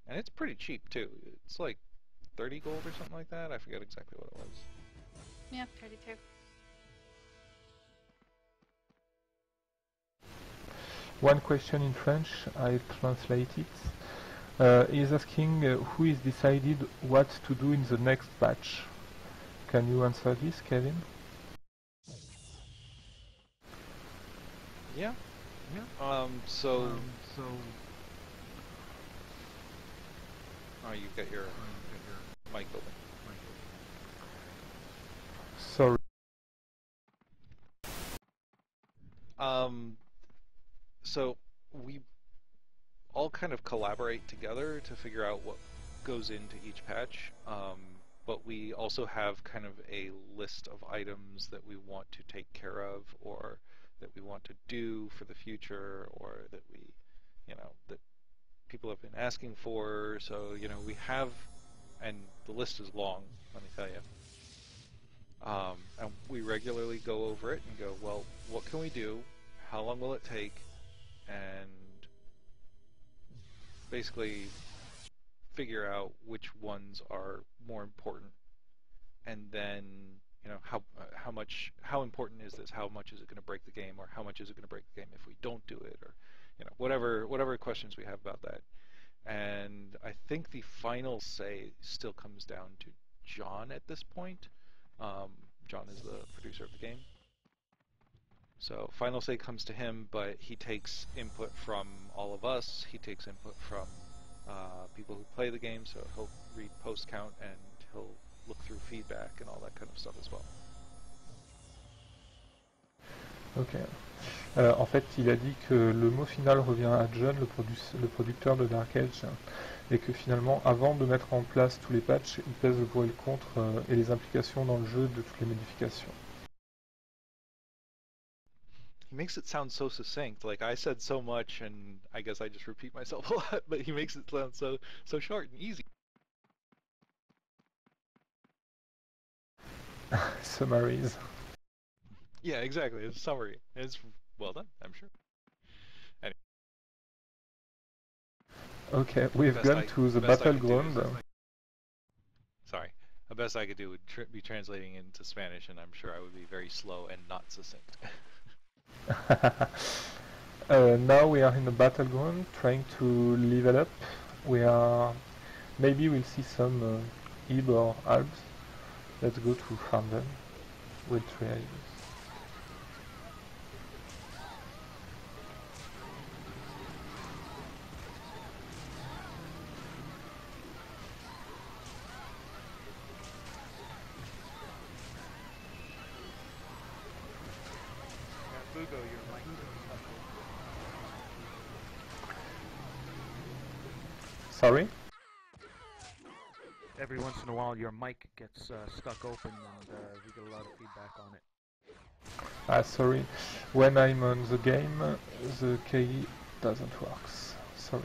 S5: And it's pretty cheap too. It's like 30 gold or something like that. I forget exactly what it was.
S4: Yeah, 32.
S1: One question in French, I translate it. He's asking who is decided what to do in the next patch. Can you answer this, Kevin?
S5: Yeah. So. Oh, you've got your mic open.
S1: Sorry.
S5: So we all kind of collaborate together to figure out what goes into each patch. But we also have kind of a list of items that we want to take care of, or that we want to do for the future, or that we, you know, that people have been asking for. So, you know, we have, and the list is long, let me tell you. And we regularly go over it and go, well, what can we do? How long will it take? And basically figure out which ones are more important, and then, you know, how important is this? How much is it going to break the game, or how much is it going to break the game if we don't do it, or, you know, whatever questions we have about that. And I think the final say still comes down to John at this point. John is the producer of the game, so final say comes to him, but he takes input from all of us. He takes input from people who play the game, so he'll read post count and he'll look through feedback and all that kind of stuff as well.
S1: Ok. En fait, il a dit que le mot final revient à John, le producteur de Dark Age, et que finalement, avant de mettre en place tous les patchs, il pèse le pour et le contre et les implications dans le jeu de toutes les modifications.
S5: he makes it sound so succinct. Like I said so much, and I guess I just repeat myself a lot, but he makes it sound so short and easy.
S1: Summaries.
S5: Yeah, exactly. It's a summary. It's well done, I'm sure. Anyway.
S1: Okay, we've gone to the battleground.
S5: Sorry. The best I could do would be translating into Spanish, and I'm sure I would be very slow and not succinct.
S1: Now we are in the battleground, trying to level up. Maybe we'll see some Ib or Alps. Let's go to farm them. We'll try this.
S2: Fugo, your mic is stuck.
S1: Sorry?
S2: Every once in a while your mic gets stuck open and we get a lot of feedback on it.
S1: Sorry. When I'm on the game, the KE doesn't work. Sorry.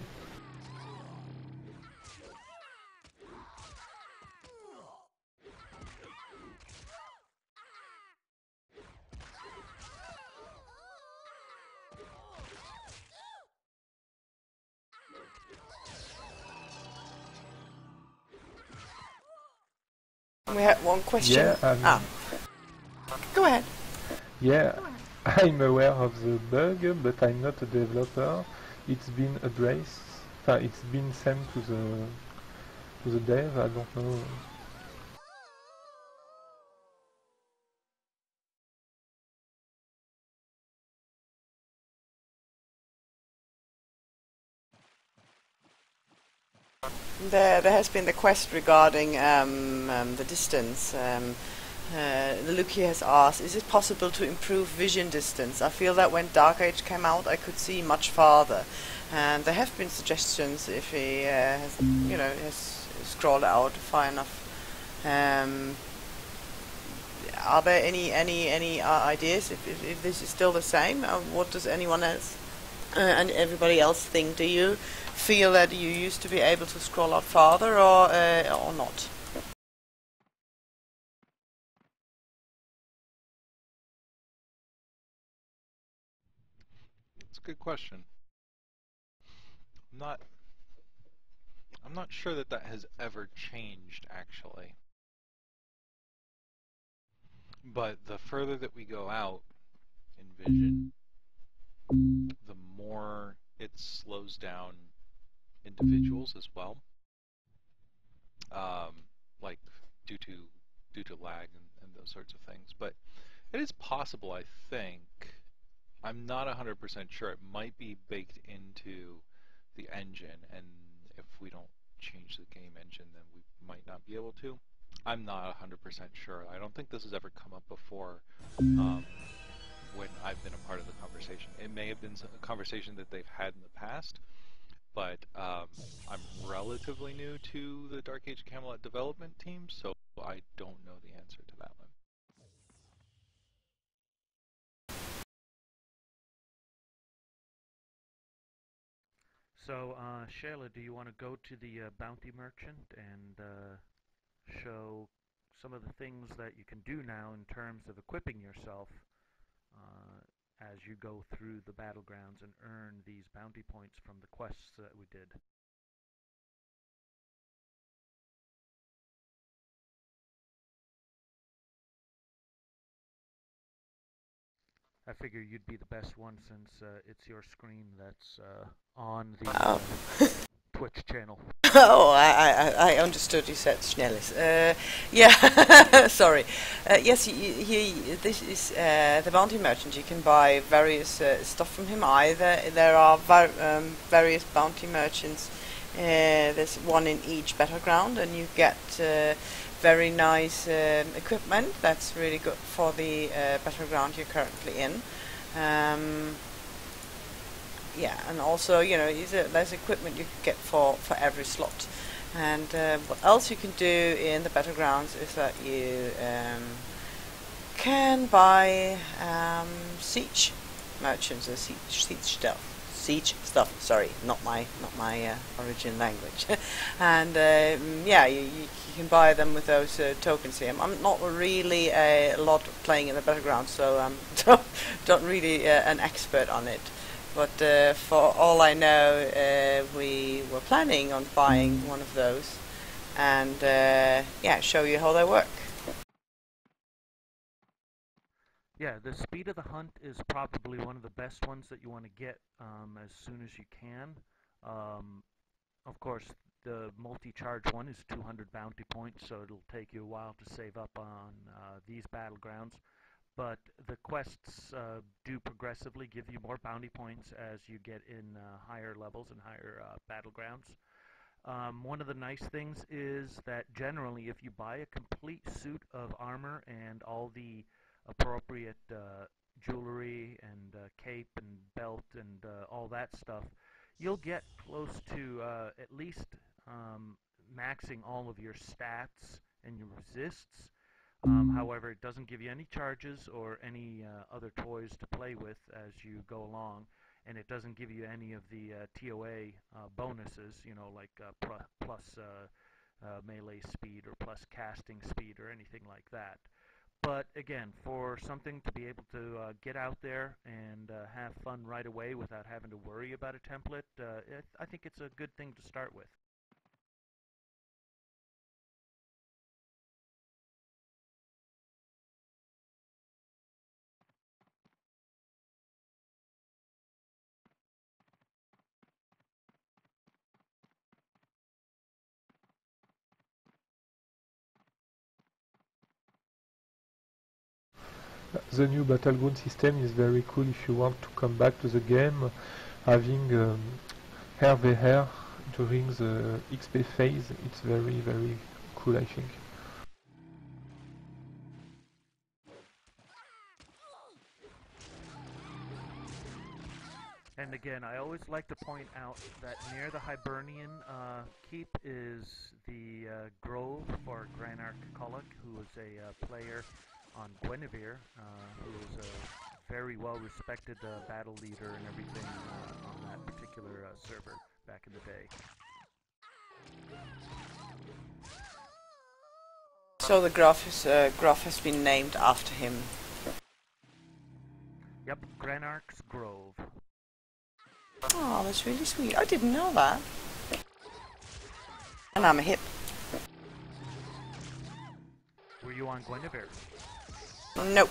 S3: We had one question.
S1: Yeah,
S3: Go ahead.
S1: Yeah, I'm aware of the bug, but I'm not a developer. It's been addressed. It's been sent to the dev. I don't know.
S3: There has been the quest regarding the distance. Luki has asked, is it possible to improve vision distance? I feel that when Dark Age came out, I could see much farther. And there have been suggestions if he has scrolled out far enough. Are there any ideas if this is still the same? What does anyone else and everybody else think? Do you feel that you used to be able to scroll out farther or not?
S5: That's a good question. I'm not sure that has ever changed, actually. But the further that we go out in vision, the more it slows down individuals as well, like due to lag and those sorts of things. But it is possible, I think. I'm not 100% sure. It might be baked into the engine, and if we don't change the game engine, then we might not be able to. I'm not 100% sure. I don't think this has ever come up before when I've been a part of the conversation. It may have been a conversation that they've had in the past, but I'm relatively new to the Dark Age Camelot development team, so I don't know the answer to that one.
S2: So, Shileah, do you want to go to the bounty merchant and show some of the things that you can do now in terms of equipping yourself as you go through the battlegrounds and earn these bounty points from the quests that we did? I figure you'd be the best one since it's your screen that's on the Twitch channel.
S3: Oh, I understood you said Schnelles. Yeah, sorry. Yes, this is the bounty merchant. You can buy various stuff from him. Either there are various bounty merchants. There's one in each battleground, and you get very nice equipment that's really good for the battleground you're currently in. Yeah, and also, there's equipment you can get for every slot. And what else you can do in the battlegrounds is that you can buy siege merchants, siege stuff. Sorry, not my original language. And yeah, you can buy them with those tokens here. I'm not really a lot playing in the battleground, so don't really an expert on it. But for all I know, we were planning on buying one of those, and yeah, show you how they work.
S2: Yeah, the speed of the hunt is probably one of the best ones that you want to get as soon as you can. Of course, the multi-charge one is 200 bounty points, so it'll take you a while to save up on these battlegrounds. But the quests do progressively give you more bounty points as you get in higher levels and higher battlegrounds. One of the nice things is that generally if you buy a complete suit of armor and all the appropriate jewelry and cape and belt and all that stuff, you'll get close to at least maxing all of your stats and your resists. However, it doesn't give you any charges or any other toys to play with as you go along, and it doesn't give you any of the TOA bonuses, you know, like plus melee speed or plus casting speed or anything like that. But again, for something to be able to get out there and have fun right away without having to worry about a template, I think it's a good thing to start with.
S1: The new battleground system is very cool if you want to come back to the game. Having RvR during the XP phase, it's very, very cool, I think.
S2: And again, I always like to point out that near the Hibernian keep is the grove for Granarch Kulloch, who is a player on Guinevere, who is a very well-respected battle leader and everything on that particular server back in the day.
S3: So the graph has been named after him.
S2: Yep, Granarch's Grove.
S3: Oh, that's really sweet. I didn't know that. And I'm a hip.
S2: Were you on Guinevere?
S3: Nope.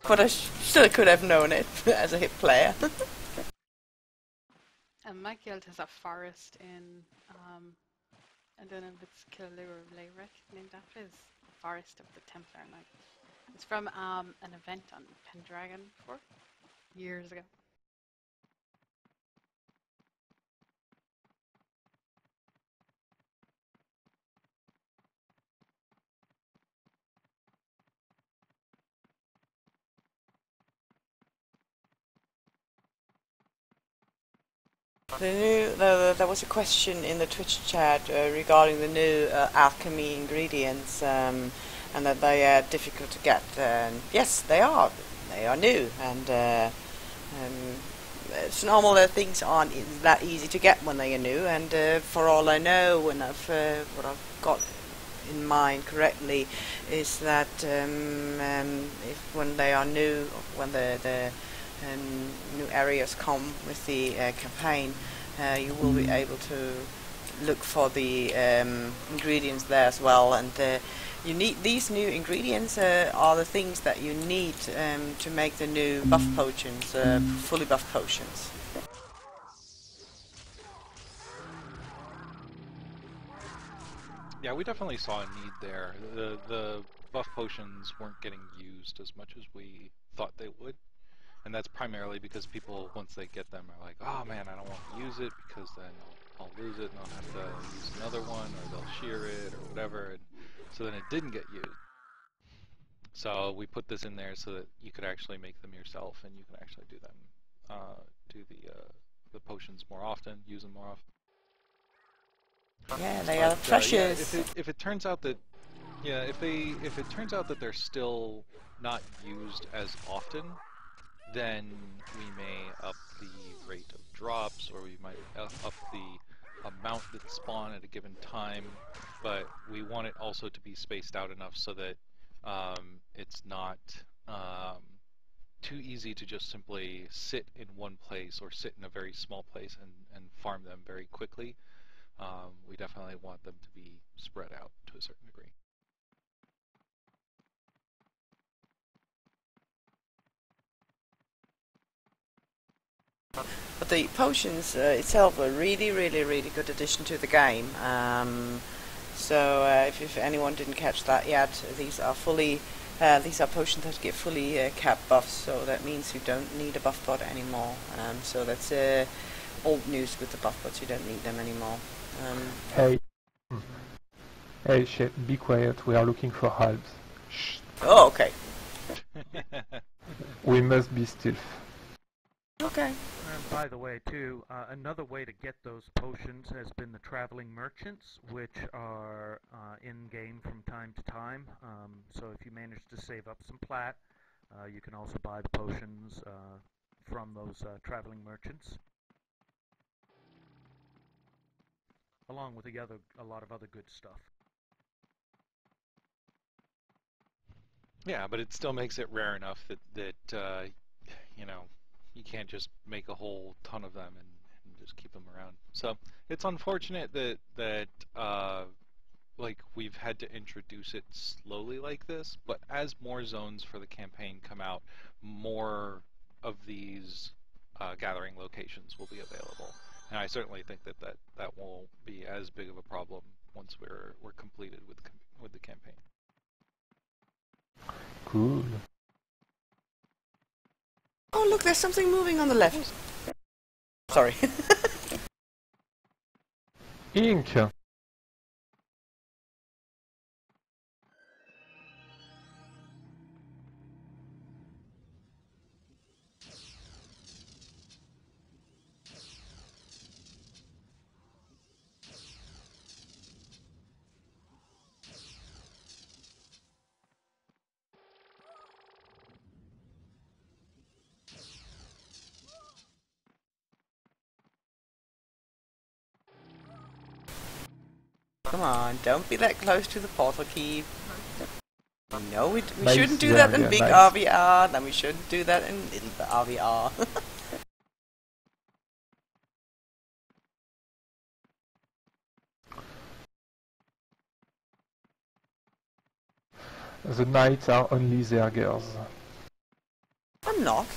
S3: But I still could have known it as a hip player.
S4: And my guild has a forest in, I don't know if it's Killaloe or Layrick, named after his Forest of the Templar Knights. It's from an event on Pendragon before, years ago.
S3: There was a question in the Twitch chat regarding the new alchemy ingredients, and that they are difficult to get. Yes, they are. They are new, and it's normal that things aren't that easy to get when they are new. And for all I know, when what I've got in mind correctly is that if when they are new, when the new areas come with the campaign, you will be able to look for the ingredients there as well, and you need these new ingredients are the things that you need to make the new buff potions, fully buff potions.
S5: Yeah, we definitely saw a need there. The buff potions weren't getting used as much as we thought they would. And that's primarily because people, once they get them, are like, oh man, I don't want to use it because then I'll lose it and I'll have to use another one, or they'll shear it, or whatever. And so then it didn't get used. So we put this in there so that you could actually make them yourself, and you can actually do them, do the potions more often, use them more often.
S3: Yeah, they are precious.
S5: Yeah, if it turns out that, yeah, if it turns out that they're still not used as often, then we may up the rate of drops, or we might up the amount that spawn at a given time, but we want it also to be spaced out enough so that it's not too easy to just simply sit in one place or sit in a very small place and farm them very quickly. We definitely want them to be spread out to a certain degree.
S3: But the potions itself are a really, really, really good addition to the game. So if anyone didn't catch that yet, these are potions that give fully capped buffs. So that means you don't need a buff bot anymore. So that's old news with the buff bots. You don't need them anymore.
S1: Hey, shit! Be quiet. We are looking for halves. Shh.
S3: Oh, okay.
S1: We must be stealth.
S3: Okay.
S2: And by the way, too, another way to get those potions has been the traveling merchants, which are in-game from time to time. So if you manage to save up some plat, you can also buy the potions from those traveling merchants, along with a lot of other good stuff.
S5: Yeah, but it still makes it rare enough that you know, you can't just make a whole ton of them and just keep them around. So it's unfortunate that like we've had to introduce it slowly like this, but as more zones for the campaign come out, more of these gathering locations will be available. And I certainly think that won't be as big of a problem once we're completed with the campaign.
S1: Cool.
S3: Oh, look, there's something moving on the left. Sorry.
S1: Ink.
S3: Come on, don't be that close to the portal key. No, we
S1: Nice,
S3: shouldn't do
S1: yeah,
S3: that in
S1: yeah,
S3: big
S1: nice.
S3: RvR, then we shouldn't do that in little RvR.
S1: The knights are only their girls.
S3: I'm not.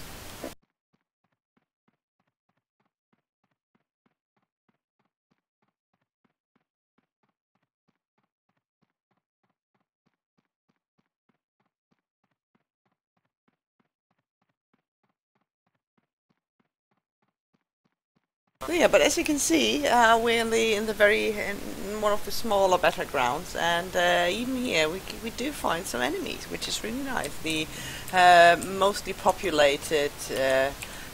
S3: Yeah, but as you can see, we're in one of the smaller battlegrounds, and even here we do find some enemies, which is really nice. The mostly populated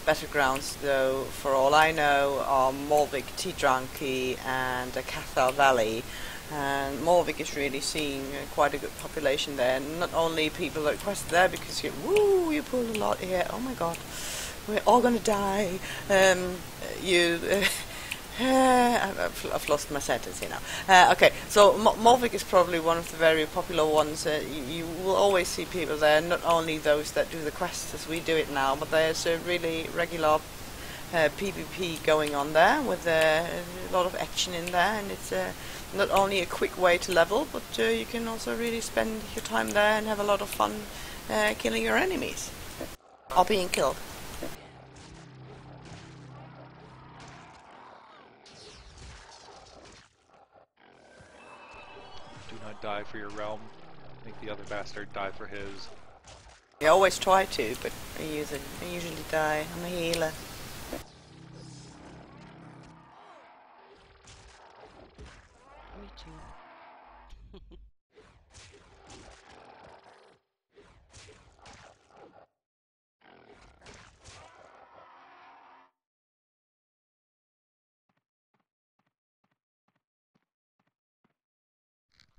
S3: battlegrounds, though, for all I know, are Morvig, Tidranki, and Cathar Valley. And Morvig is really seeing quite a good population there. Not only people that request there because you pulled a lot here. Oh my god. We're all gonna die. I've lost my sentence here now. Okay, so Morvig is probably one of the very popular ones. You will always see people there, not only those that do the quests as we do it now, but there's a really regular PvP going on there with a lot of action in there, and it's not only a quick way to level, but you can also really spend your time there and have a lot of fun killing your enemies or being killed.
S5: Do not die for your realm. Make the other bastard die for his.
S3: I always try to, but I usually die. I'm a healer.
S4: Me too.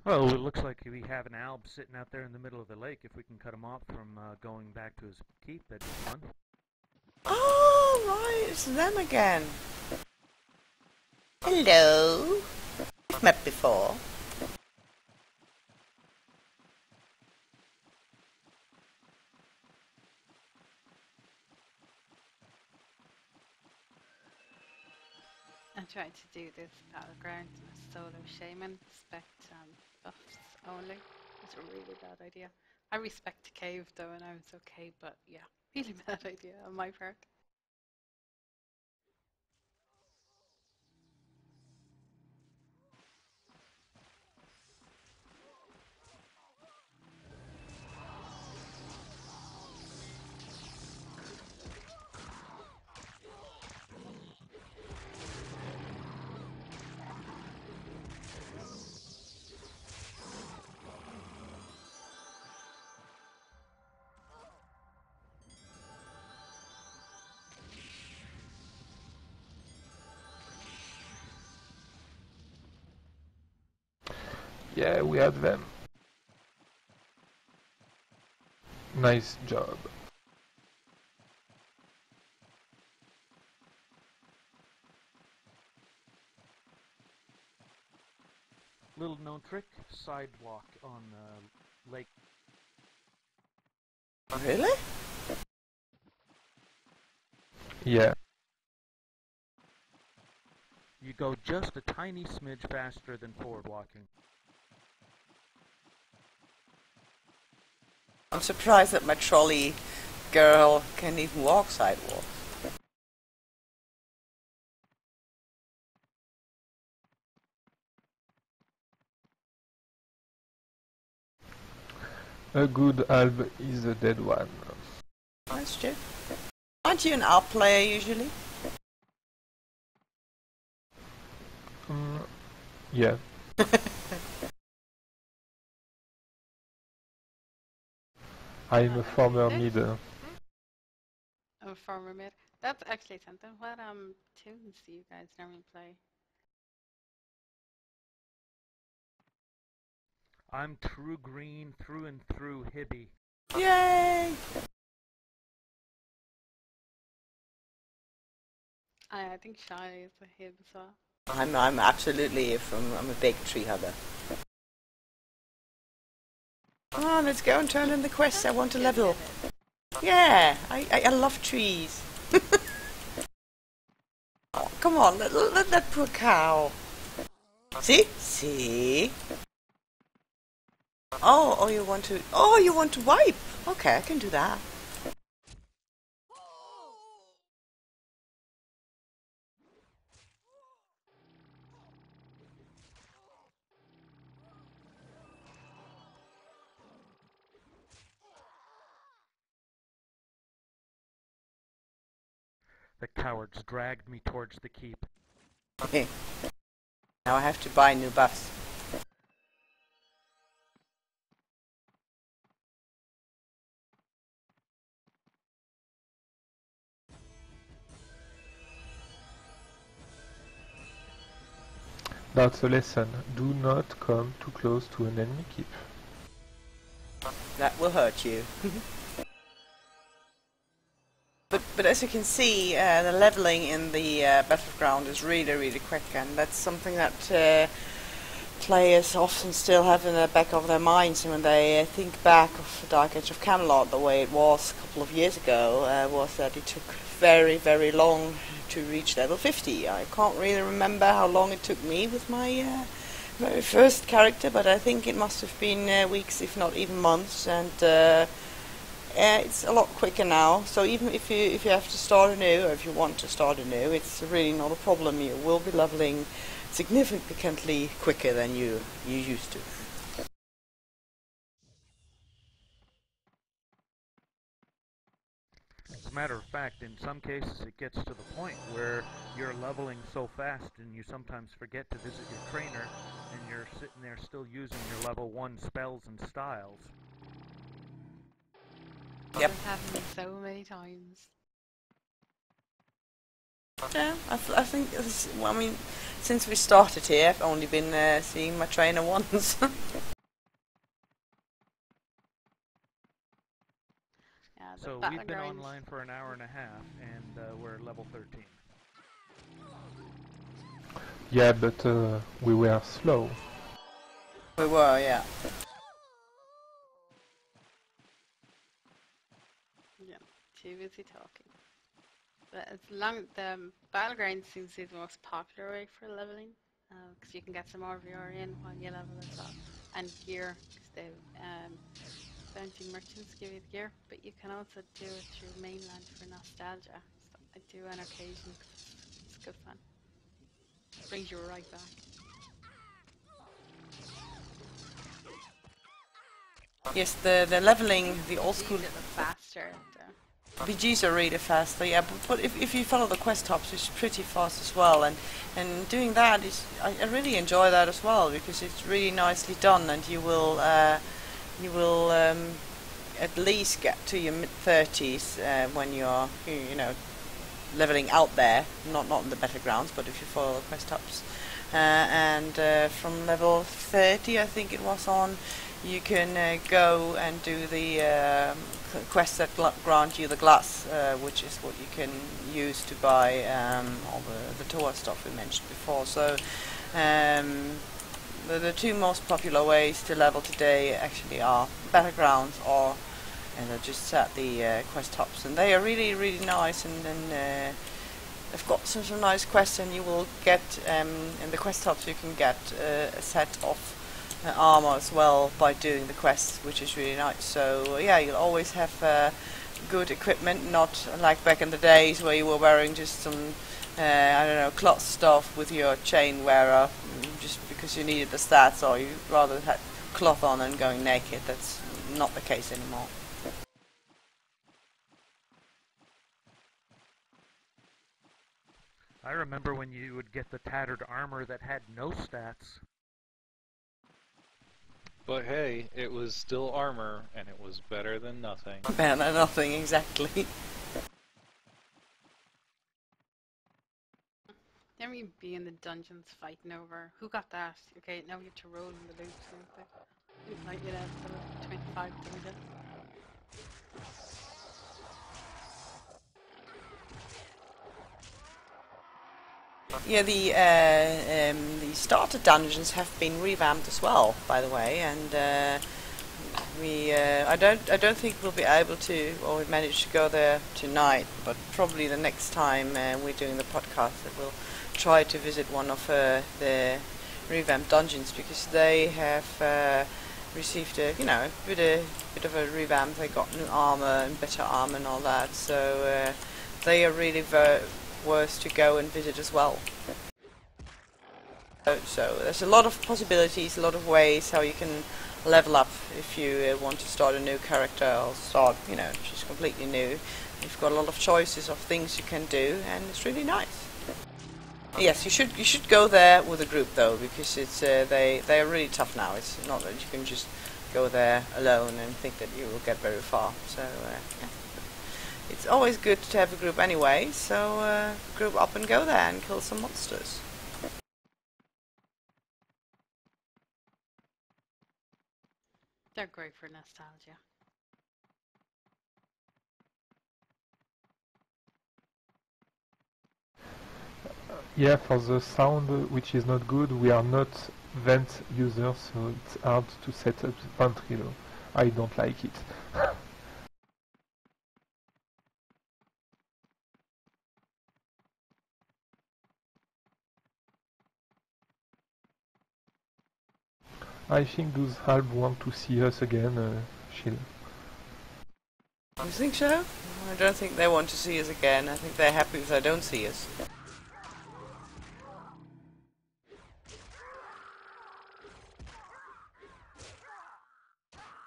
S2: Well, it looks like we have an alb sitting out there in the middle of the lake. If we can cut him off from going back to his keep, that'd be fun.
S3: Oh, right, it's them again. Hello. We've met before.
S4: I tried to do this battleground solo shaman, spec buffs only. It's a really bad idea. I respect cave though, and I was okay, but yeah, really bad idea on my part.
S1: Yeah, we had them. Nice job.
S2: Little known trick, sidewalk on lake.
S3: Really?
S1: Yeah.
S2: You go just a tiny smidge faster than forward walking.
S3: I'm surprised that my trolley girl can even walk sidewalk.
S1: A good alb is a dead one.
S3: That's true. Aren't you an ARP player usually?
S1: Yeah. I'm a former mid.
S4: Oh, former mid. That's actually something. What tunes do you guys normally play?
S2: I'm true green through and through hippie.
S3: Yay!
S4: I think Shileah is a hib as well.
S3: I'm absolutely I'm a big tree hugger. Oh, let's go and turn in the quest. I want to level. Yeah, I love trees. Oh, come on, let that poor cow. See? See? Oh, you want to wipe. Okay, I can do that.
S2: The cowards dragged me towards the keep.
S3: Okay. Now I have to buy new buffs.
S1: That's a lesson. Do not come too close to an enemy keep.
S3: That will hurt you. But as you can see, the leveling in the battleground is really quick, and that's something that players often still have in the back of their minds when they think back of Dark Age of Camelot. The way it was a couple of years ago was that it took very long to reach level 50. I can't really remember how long it took me with my very first character, but I think it must have been weeks, if not even months, and it's a lot quicker now. So even if you have to start anew, or if you want to start anew, it's really not a problem. You will be leveling significantly quicker than you used to.
S2: As a matter of fact, in some cases it gets to the point where you're leveling so fast and you sometimes forget to visit your trainer and you're sitting there still using your level 1 spells and styles.
S3: Yep.
S4: It's happened so many times.
S3: Yeah, I think this, well, I mean, since we started here, I've only been seeing my trainer once.
S4: Yeah,
S2: So we've been online for an hour and a half, and we're level 13.
S1: Yeah, but we were slow.
S3: We were, yeah.
S4: Yeah, too busy talking. But as long the battleground seems to be the most popular way for leveling, because you can get some RvR in while you level as well, and gear, because the bounty merchants give you the gear. But you can also do it through mainland for nostalgia. So I do on occasion. 'Cause it's good fun. Brings you right back.
S3: Yes, the leveling, the old school
S4: These are the faster.
S3: BGs are really fast, yeah. But if you follow the quest tops, it's pretty fast as well. And doing that is, I really enjoy that as well, because it's really nicely done, and you will at least get to your mid-30s when you're leveling out there, not in the battlegrounds, but if you follow the quest tops. And from level 30, I think it was on, you can go and do the quests that grant you the glass, which is what you can use to buy all the tour stuff we mentioned before. So the two most popular ways to level today actually are battlegrounds or just at the quest tops, and they are really, really nice, and they've got some nice quests, and you will get in the quest tops you can get a set of armor as well by doing the quests, which is really nice. So yeah, you'll always have good equipment, not like back in the days where you were wearing just some I don't know, cloth stuff with your chain wearer just because you needed the stats, or you rather had cloth on and going naked. That's not the case anymore.
S2: I remember when you would get the tattered armor that had no stats.
S5: But hey, it was still armor, and it was better than nothing.
S3: Better than nothing, exactly.
S4: Then we be in the dungeons fighting over who got that. Okay, now we have to roll in the loot. Like, you know, for 25 dungeons.
S3: Yeah, the starter dungeons have been revamped as well, by the way, and I don't think we'll be able to, or we managed to go there tonight, but probably the next time we're doing the podcast, that we'll try to visit one of the revamped dungeons, because they have received a bit of a revamp. They got new armor and better armor and all that, so they are really worth to go and visit as well. So there's a lot of possibilities, a lot of ways how you can level up if you want to start a new character or start, just completely new. You've got a lot of choices of things you can do, and it's really nice. Yes, you should go there with a group though, because it's they are really tough now. It's not that you can just go there alone and think that you will get very far. So yeah. It's always good to have a group anyway, so group up and go there and kill some monsters.
S4: They're great for nostalgia.
S1: Yeah, for the sound, which is not good, we are not vent users, so it's hard to set up the ventrilo. I don't like it. I think those halb want to see us again, Shileah.
S3: You think so? I don't think they want to see us again. I think they're happy if they don't see us.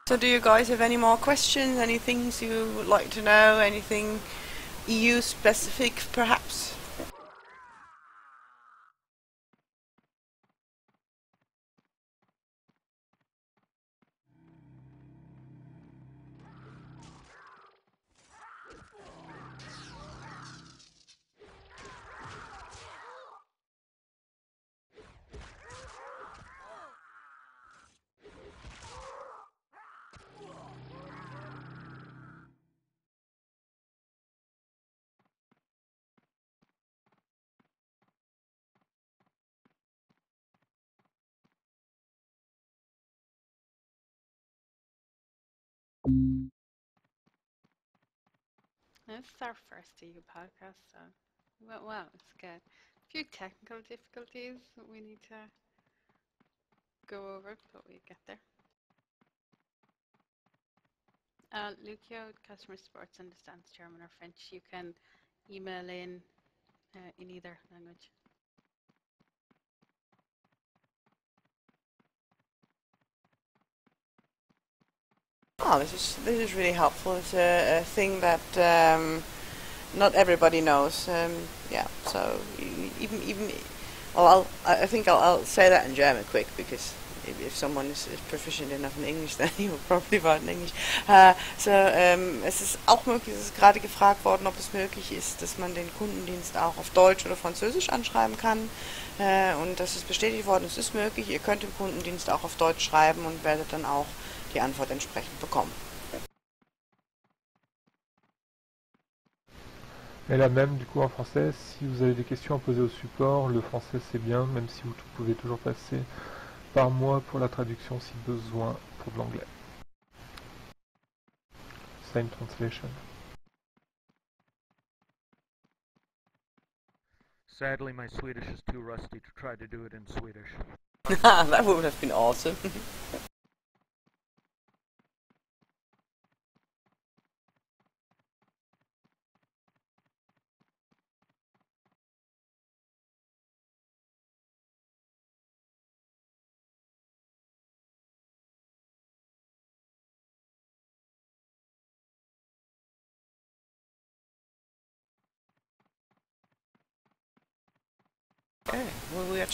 S3: So do you guys have any more questions? Any things you would like to know? Anything EU specific perhaps?
S4: This is our first EU podcast, so it went well. It's good. A few technical difficulties that we need to go over, but we get there. Lucio, customer supports understands German or French. You can email in either language.
S3: Oh, this is really helpful. It's a thing that not everybody knows. Yeah, so even well, I think I'll say that in German quick, because if someone is proficient enough in English, then he will probably write in English. Es ist auch möglich, es ist gerade gefragt worden, ob es möglich ist, dass man den Kundendienst auch auf Deutsch oder Französisch anschreiben kann. Und das ist bestätigt worden, es ist möglich. Ihr könnt den Kundendienst auch auf Deutsch schreiben und werdet dann auch die Antwort entsprechend bekommen.
S1: Et là même, du coup, en français, si vous avez des questions à poser au support, le français c'est bien, même si vous pouvez toujours passer par moi pour la traduction si besoin pour de l'anglais. Sign translation.
S2: Sadly, my Swedish is too rusty to try to do it in Swedish.
S3: That would have been awesome. Okay, well, we are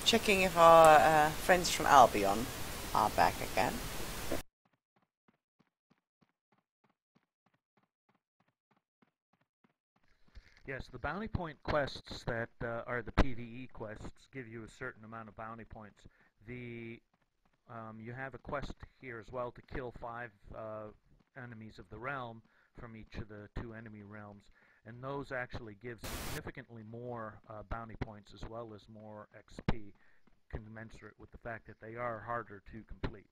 S3: checking if our friends from Albion are back again.
S2: Yes, the bounty point quests that are the PvE quests give you a certain amount of bounty points. You have a quest here as well to kill 5 enemies of the realm from each of the 2 enemy realms, and those actually give significantly more bounty points as well as more XP, commensurate with the fact that they are harder to complete.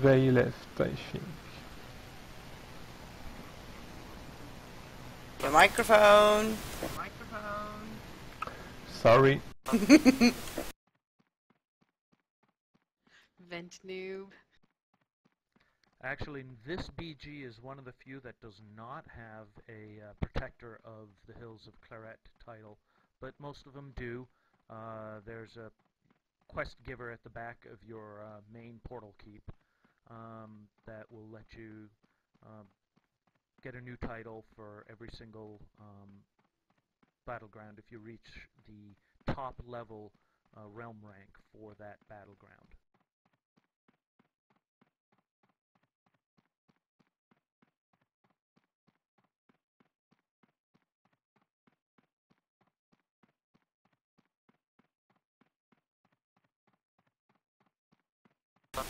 S1: They left, I think.
S3: Your microphone.
S1: Sorry.
S4: Vent noob.
S2: Actually, this BG is one of the few that does not have a Protector of the Hills of Claret title, but most of them do. There's a quest giver at the back of your main portal keep that will let you get a new title for every single battleground if you reach the top level realm rank for that battleground.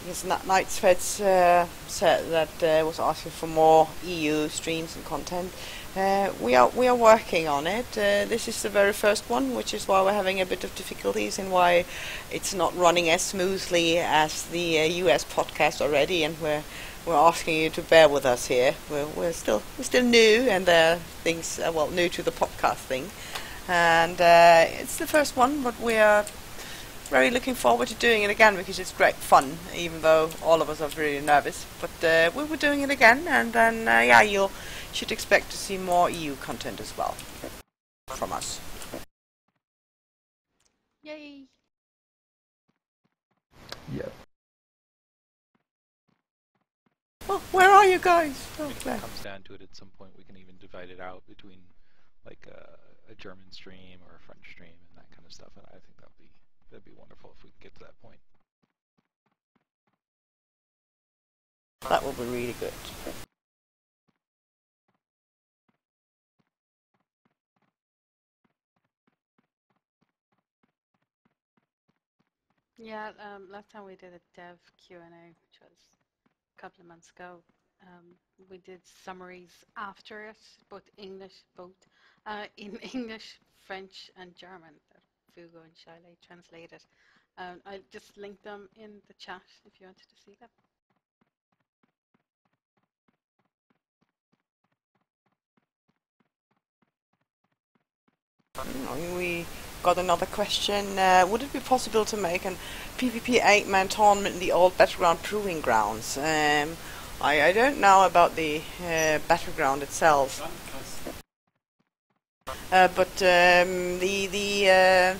S3: Yes, Knights Fugo said that was asking for more EU streams and content. We are working on it. This is the very first one, which is why we're having a bit of difficulties and why it's not running as smoothly as the US podcast already. And we're asking you to bear with us here. We're still new, and there are things new to the podcast thing. And it's the first one, but we are very looking forward to doing it again, because it's great fun, even though all of us are really nervous. But we were doing it again, and then you should expect to see more EU content as well from us.
S4: Yay!
S1: Yep.
S3: Oh, where are you guys?
S5: I
S3: Oh,
S5: mean, if
S3: Claire.
S5: it comes down to it, at some point we can even divide it out between like a German stream or a French stream and that kind of stuff. And I think that'd be wonderful if we can get to that point.
S3: That will be really good.
S4: Yeah, last time we did a dev Q&A, which was a couple of months ago, we did summaries after it, both in English, French, and German that Fugo and Shileah translated. I'll just link them in the chat if you wanted to see them.
S3: We got another question. Would it be possible to make an PvP 8-man tournament in the old Battleground Proving Grounds? I don't know about the Battleground itself. But the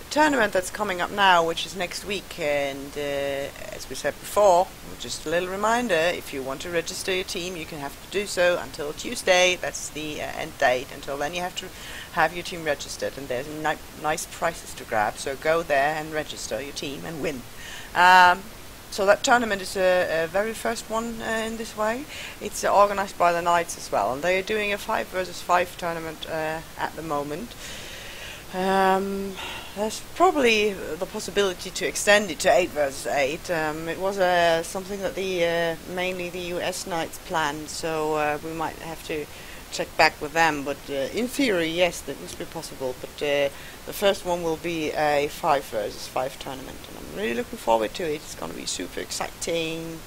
S3: tournament that's coming up now, which is next week, and as we said before, just a little reminder, if you want to register your team, you can have to do so until Tuesday. That's the end date. Until then, you have to have your team registered, and there's nice prizes to grab, so go there and register your team and win. So that tournament is a very first one in this way. It's organized by the Knights as well, and they are doing a 5 versus 5 tournament at the moment. There's probably the possibility to extend it to 8 versus 8. It was something that mainly the US Knights planned, so we might have to check back with them. But in theory, yes, that must be possible. But the first one will be a 5 versus 5 tournament, and I'm really looking forward to it. It's going to be super exciting.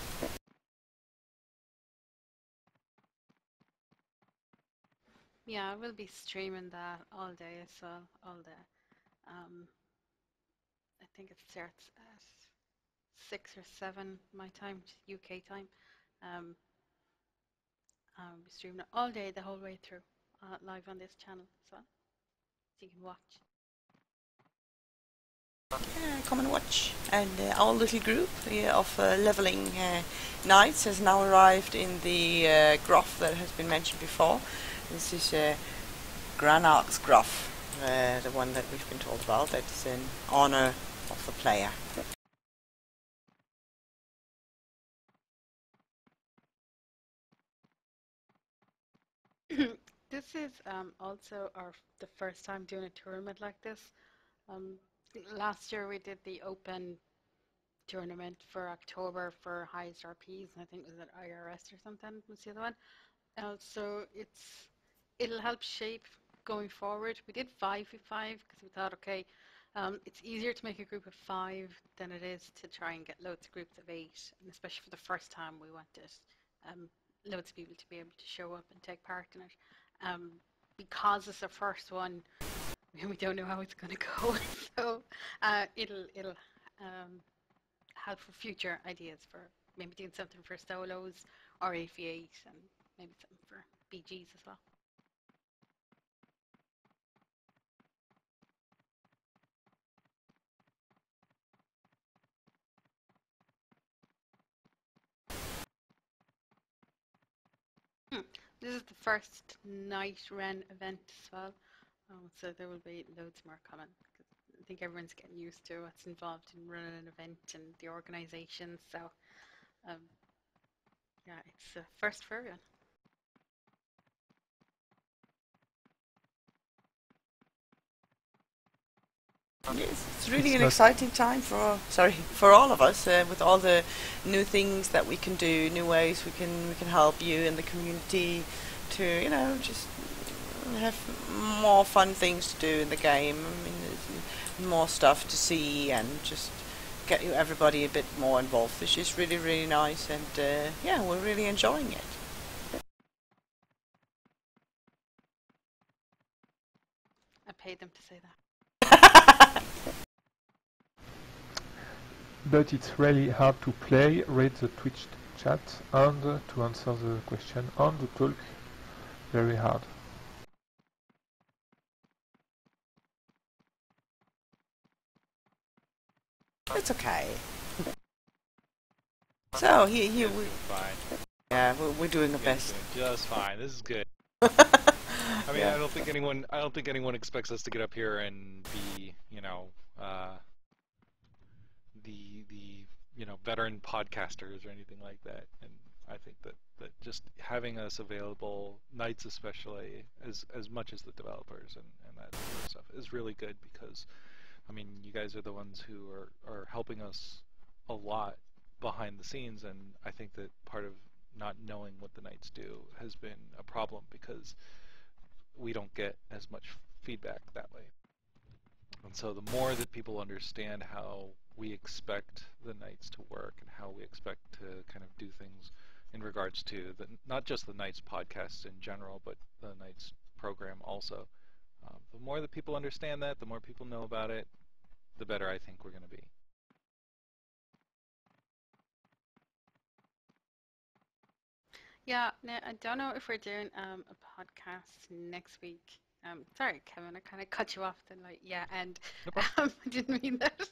S4: Yeah, I will be streaming that all day as well, all day. I think it starts at 6 or 7 my time, UK time. I'll be streaming it all day, the whole way through, live on this channel as well, so you can watch.
S3: Yeah, come and watch. And our little group of leveling knights has now arrived in the graph that has been mentioned before. This is Granarch's graph, the one that we've been told about. That's in honor of the player.
S4: This is also the first time doing a tournament like this. Last year we did the open tournament for October for highest RPs, and I think it was at IRS or something was the other one. So it'll help shape going forward. We did 5v5 because we thought, okay, it's easier to make a group of 5 than it is to try and get loads of groups of 8, and especially for the first time we wanted loads of people to be able to show up and take part in it. Because it's the first one, we don't know how it's going to go, so it'll help for future ideas for maybe doing something for solos or AV8 and maybe something for BGs as well. This is the first night Ren event as well, so there will be loads more coming. I think everyone's getting used to what's involved in running an event and the organisation, so yeah, it's a first for everyone.
S3: Yes, it's really an exciting time for all of us, with all the new things that we can do, new ways we can help you in the community to just have more fun things to do in the game. I mean, there's more stuff to see and just get everybody a bit more involved, which is really, really nice, and yeah, we're really enjoying it.
S4: I paid them to say that.
S1: But it's really hard to play, read the Twitch chat, and to answer the question, and to talk. Very hard.
S3: It's okay. So here we.
S5: Fine.
S3: Yeah, we're doing the best.
S5: Just fine. This is good. I mean,
S3: Yeah.
S5: I don't think anyone expects us to get up here and be, the veteran podcasters or anything like that. And I think that just having us available, Knights especially, as much as the developers and that sort of stuff, is really good, because I mean, you guys are the ones who are helping us a lot behind the scenes, and I think that part of not knowing what the Knights do has been a problem because we don't get as much feedback that way. And so the more that people understand how we expect the Knights to work and how we expect to kind of do things in regards to not just the Knights podcasts in general, but the Knights program also, the more that people understand that, the more people know about it, the better I think we're going to be.
S4: Yeah, now, I don't know if we're doing a podcast next week. Sorry, Kevin, I kind of cut you off then, like, yeah, and
S5: No problem.
S4: I didn't mean that.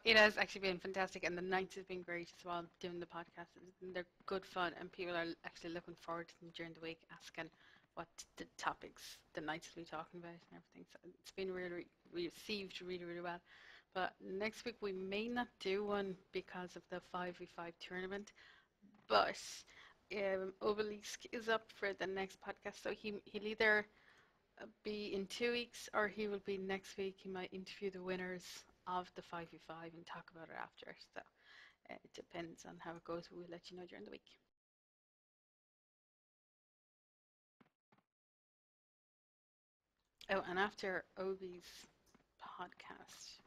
S4: It has actually been fantastic, and the nights have been great as well, doing the podcast. They're good fun, and people are actually looking forward to them during the week, asking what the topics the nights will be talking about and everything. So it's been really received really, really well. But next week we may not do one because of the 5v5 tournament, but Obelisk is up for the next podcast, so he'll either be in 2 weeks or he will be next week. He might interview the winners of the 5v5 and talk about it after. So it depends on how it goes. We'll let you know during the week. Oh, and after Obi's podcast,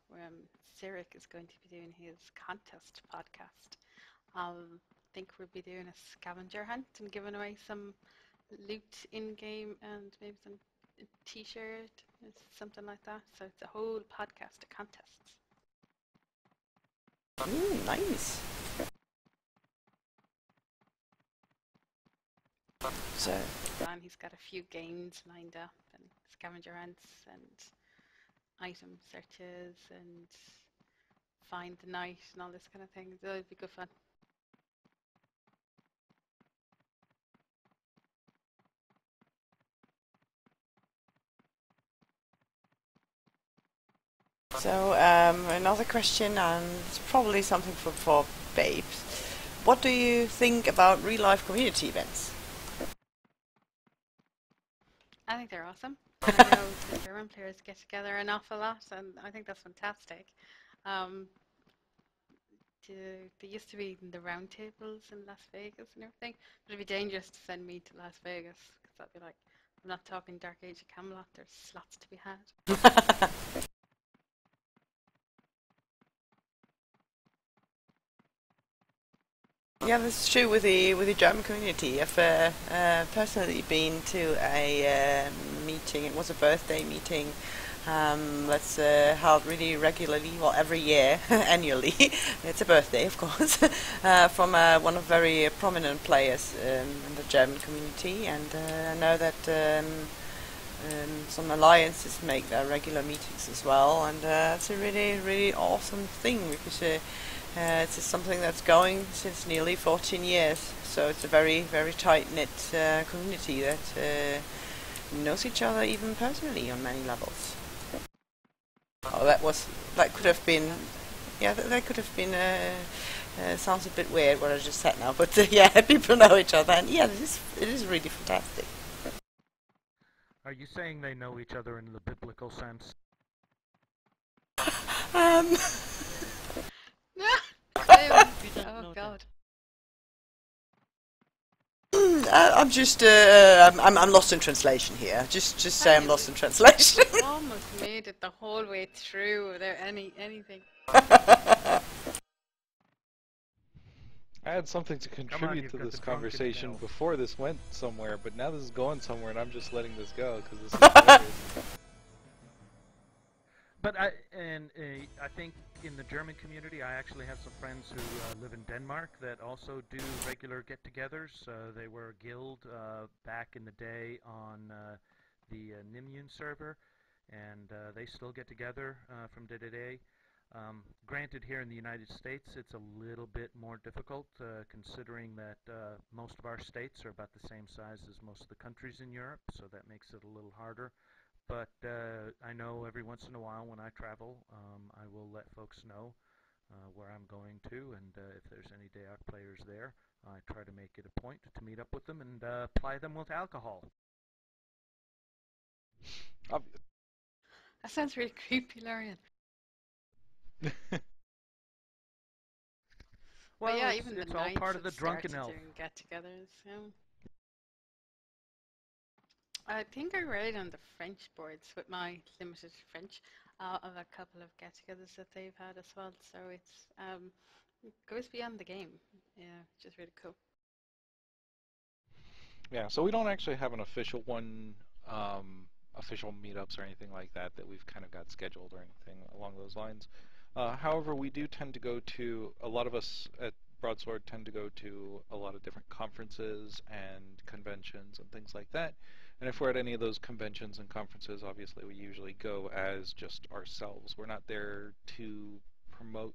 S4: Sirik is going to be doing his contest podcast. I think we'll be doing a scavenger hunt and giving away some loot in game and maybe some t-shirt, something like that. So it's a whole podcast of contests.
S3: Nice. So.
S4: And he's got a few games lined up and scavenger hunts and item searches and find the night and all this kind of thing. It'll be good fun.
S3: So another question, and it's probably something for Babes. What do you think about real-life community events?
S4: I think they're awesome. I know the German players get together an awful lot, and I think that's fantastic. There used to be the round tables in Las Vegas and everything, but it'd be dangerous to send me to Las Vegas because I'd be like, I'm not talking Dark Age of Camelot. There's slots to be had.
S3: Yeah, that's true with the German community. I've personally been to a meeting. It was a birthday meeting that's held really regularly, well, every year, annually. It's a birthday, of course, from one of very prominent players in the German community. And I know that some alliances make their regular meetings as well. And it's a really, really awesome thing because it's something that's going since nearly 14 years. So it's a very, very tight-knit community that knows each other even personally on many levels. Oh, that could have been, yeah, that could have been, sounds a bit weird what I just said now, but yeah, people know each other, and yeah, it is really fantastic.
S2: Are you saying they know each other in the biblical sense?
S4: Oh God.
S3: I'm just, I'm lost in translation here. Just say I'm lost in translation.
S4: Almost made it the whole way through without anything.
S5: I had something to contribute to this conversation before this went somewhere, but now this is going somewhere, and I'm just letting this go because this is hilarious.
S2: But I think in the German community, I actually have some friends who live in Denmark that also do regular get-togethers. They were a guild back in the day on the Nimian server, and they still get together from day to day. Granted, here in the United States, it's a little bit more difficult, considering that most of our states are about the same size as most of the countries in Europe, so that makes it a little harder. But I know every once in a while when I travel, I will let folks know where I'm going to, and if there's any DAOC players there, I try to make it a point to meet up with them and ply them with alcohol.
S4: That sounds really creepy, Larian.
S2: Well,
S4: But yeah,
S2: it's,
S4: even the
S2: it's all
S4: Knights
S2: part of the
S4: have started
S2: drunken elf.
S4: doing get-togethers. I think I read on the French boards with my limited French of a couple of get-togethers that they've had as well. So it goes beyond the game, yeah, which is really cool.
S5: Yeah, so we don't actually have an official one, official meetups or anything like that we've kind of got scheduled or anything along those lines. However, we do tend to go to, a lot of us at Broadsword tend to go to a lot of different conferences and conventions and things like that. And if we're at any of those conventions and conferences, obviously we usually go as just ourselves. We're not there to promote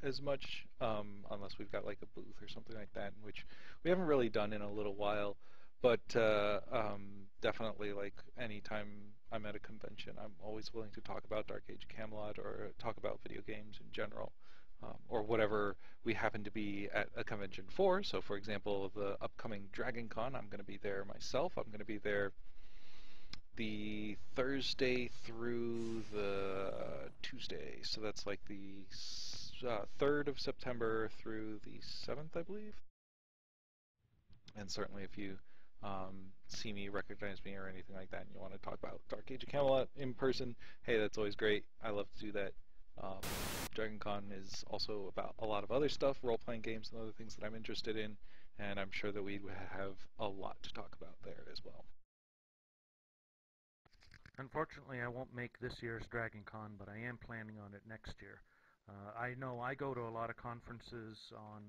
S5: as much, unless we've got like a booth or something like that, which we haven't really done in a little while. But definitely, like, anytime I'm at a convention, I'm always willing to talk about Dark Age Camelot or talk about video games in general, or whatever we happen to be at a convention for. So, for example, the upcoming Dragon Con, I'm going to be there myself. I'm going to be there the Thursday through the Tuesday. So that's like the 3rd of September through the 7th, I believe. And certainly if you see me, recognize me, or anything like that, and you want to talk about Dark Age of Camelot in person, hey, that's always great. I love to do that. Dragon Con is also about a lot of other stuff, role-playing games and other things that I'm interested in, and I'm sure that we have a lot to talk about there as well.
S2: Unfortunately, I won't make this year's Dragon Con, but I am planning on it next year. I know I go to a lot of conferences on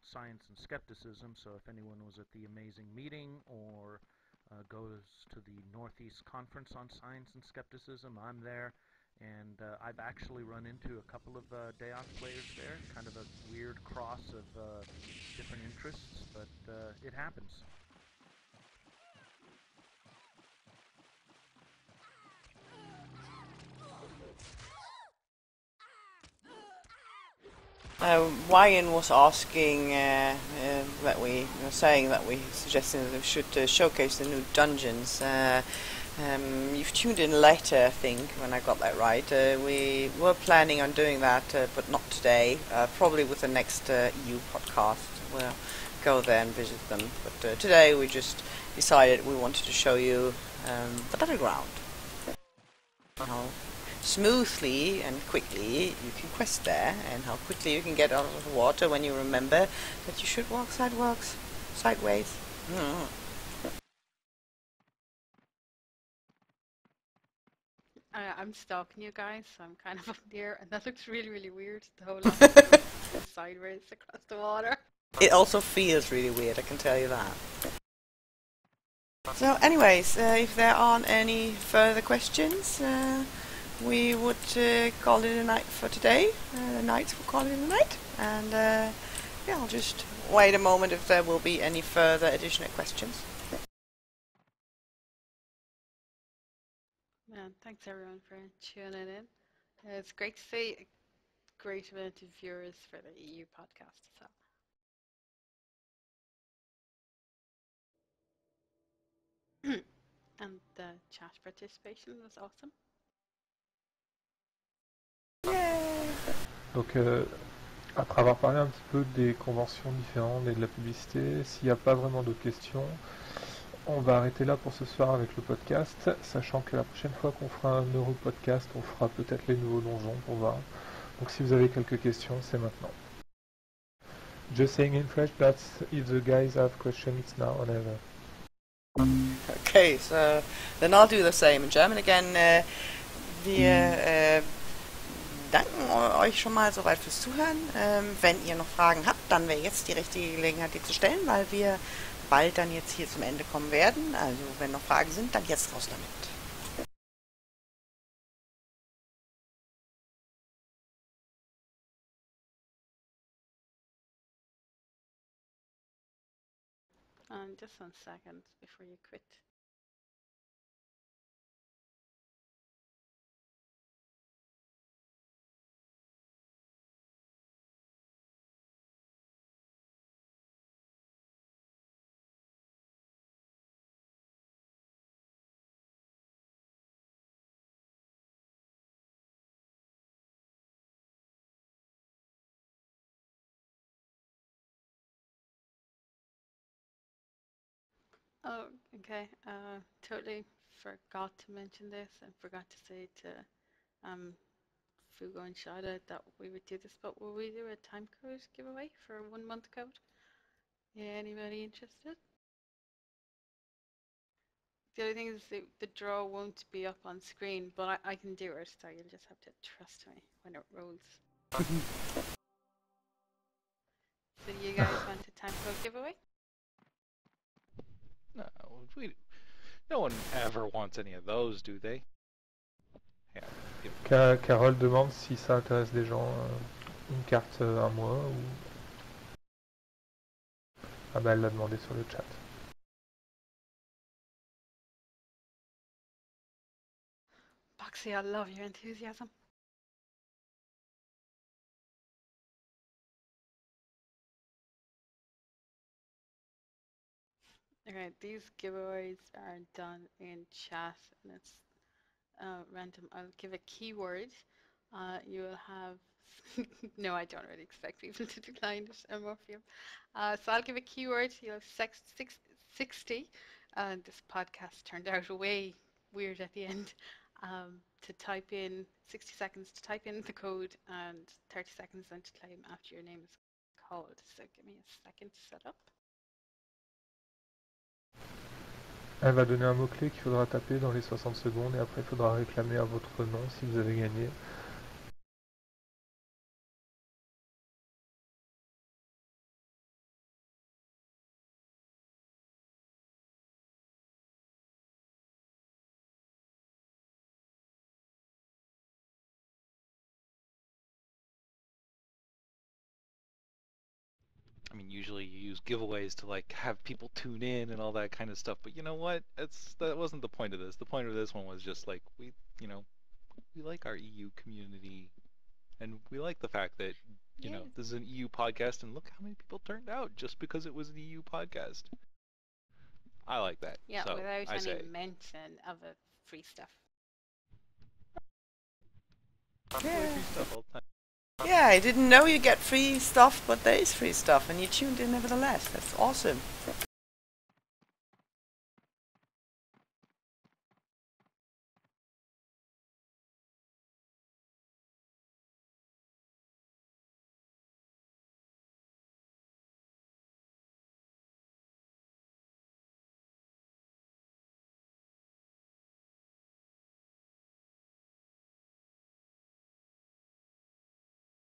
S2: science and skepticism, so if anyone was at the Amazing Meeting or goes to the Northeast Conference on Science and Skepticism, I'm there. And I've actually run into a couple of DAOC players there, kind of a weird cross of different interests, but it happens.
S3: Ryan was asking that we were saying that we suggesting that we should showcase the new dungeons. You've tuned in later, I think, when I got that right. We were planning on doing that, but not today. Probably with the next EU podcast, we'll go there and visit them. But today we just decided we wanted to show you the battleground. How smoothly and quickly you can quest there, and how quickly you can get out of the water when you remember that you should walk sideways.
S4: I'm stalking you guys, so I'm kind of up there, and that looks really, really weird. The whole lot of sideways across the water.
S3: It also feels really weird, I can tell you that. So anyways, if there aren't any further questions, we would call it a night for today. The Knights will call it a night. And yeah, I'll just wait a moment if there will be any further additional questions.
S4: Man, thanks everyone for tuning in. It's great to see a great amount of viewers for the EU podcast as well. And the chat participation was awesome.
S1: Donc, après avoir parlé un petit peu des conventions différentes et de la publicité, s'il n'y a pas vraiment d'autres questions, on va arrêter là pour ce soir avec le podcast, sachant que la prochaine fois qu'on fera un Euro-podcast, on fera peut-être les nouveaux donjons pour voir. Donc si vous avez quelques questions, c'est maintenant. Just saying in French that if the guys have questions, it's now or never.
S3: Okay, so then I'll do the same in German again. Wir danken euch schon mal soweit fürs Zuhören. Wenn ihr noch Fragen habt, dann wäre jetzt die richtige Gelegenheit, die zu stellen, weil wir bald dann jetzt hier zum Ende kommen werden. Also wenn noch Fragen sind, dann jetzt raus damit.
S4: Just 1 second before you quit. Oh, okay. Totally forgot to mention this and forgot to say to um, Fugo and Shileah that we would do this, but will we do a time code giveaway for a 1 month code? Yeah, anybody interested? The other thing is the draw won't be up on screen, but I can do it, so you'll just have to trust me when it rolls. So you guys want a time code giveaway?
S5: No, no one ever wants any of those, do they? Yeah.
S1: Carole demande si ça intéresse des gens, une carte un mois ou... Ah bah elle l'a demandé sur le chat.
S4: Boxy, I love your enthusiasm. Okay, these giveaways are done in chat and it's random. I'll give a keyword. You will have... No, I don't really expect people to decline it, Morpheum. So I'll give a keyword. You'll have 60. This podcast turned out way weird at the end. To type in 60 seconds to type in the code and 30 seconds then to claim after your name is called. So give me a second to set up.
S1: Elle va donner un mot-clé qu'il faudra taper dans les 60 secondes et après il faudra réclamer à votre nom si vous avez gagné.
S5: I mean, usually you use giveaways to like have people tune in and all that kind of stuff, but you know what? That wasn't the point of this. The point of this one was just like we like our EU community, and we like the fact that this is an EU podcast, and look how many people turned out just because it was an EU podcast. I like that.
S4: Yeah,
S5: so
S4: without
S5: I
S4: any
S5: say,
S4: mention of free stuff.
S5: free stuff all the time.
S3: Yeah, I didn't know you get free stuff, but there is free stuff, and you tuned in nevertheless. That's awesome.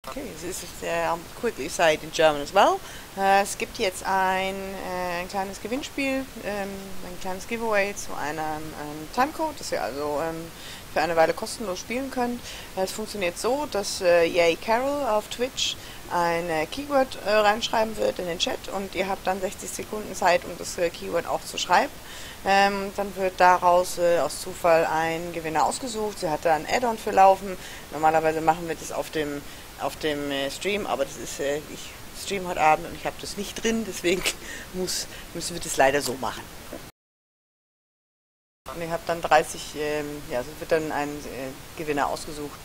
S3: Okay, this is quickly cited in German as well. Es gibt jetzt ein kleines Gewinnspiel, ein kleines Giveaway zu einem Timecode, das ihr also für eine Weile kostenlos spielen könnt. Es funktioniert so, dass Yay Carol auf Twitch ein Keyword reinschreiben wird in den Chat und ihr habt dann 60 Sekunden Zeit, um das Keyword auch zu schreiben. Dann wird daraus aus Zufall ein Gewinner ausgesucht. Sie hat da ein Add-on für laufen. Normalerweise machen wir das auf dem Stream, aber das ist, ich stream heute Abend und ich habe das nicht drin, deswegen müssen wir das leider so machen. Und ihr habt dann 30, es wird dann ein Gewinner ausgesucht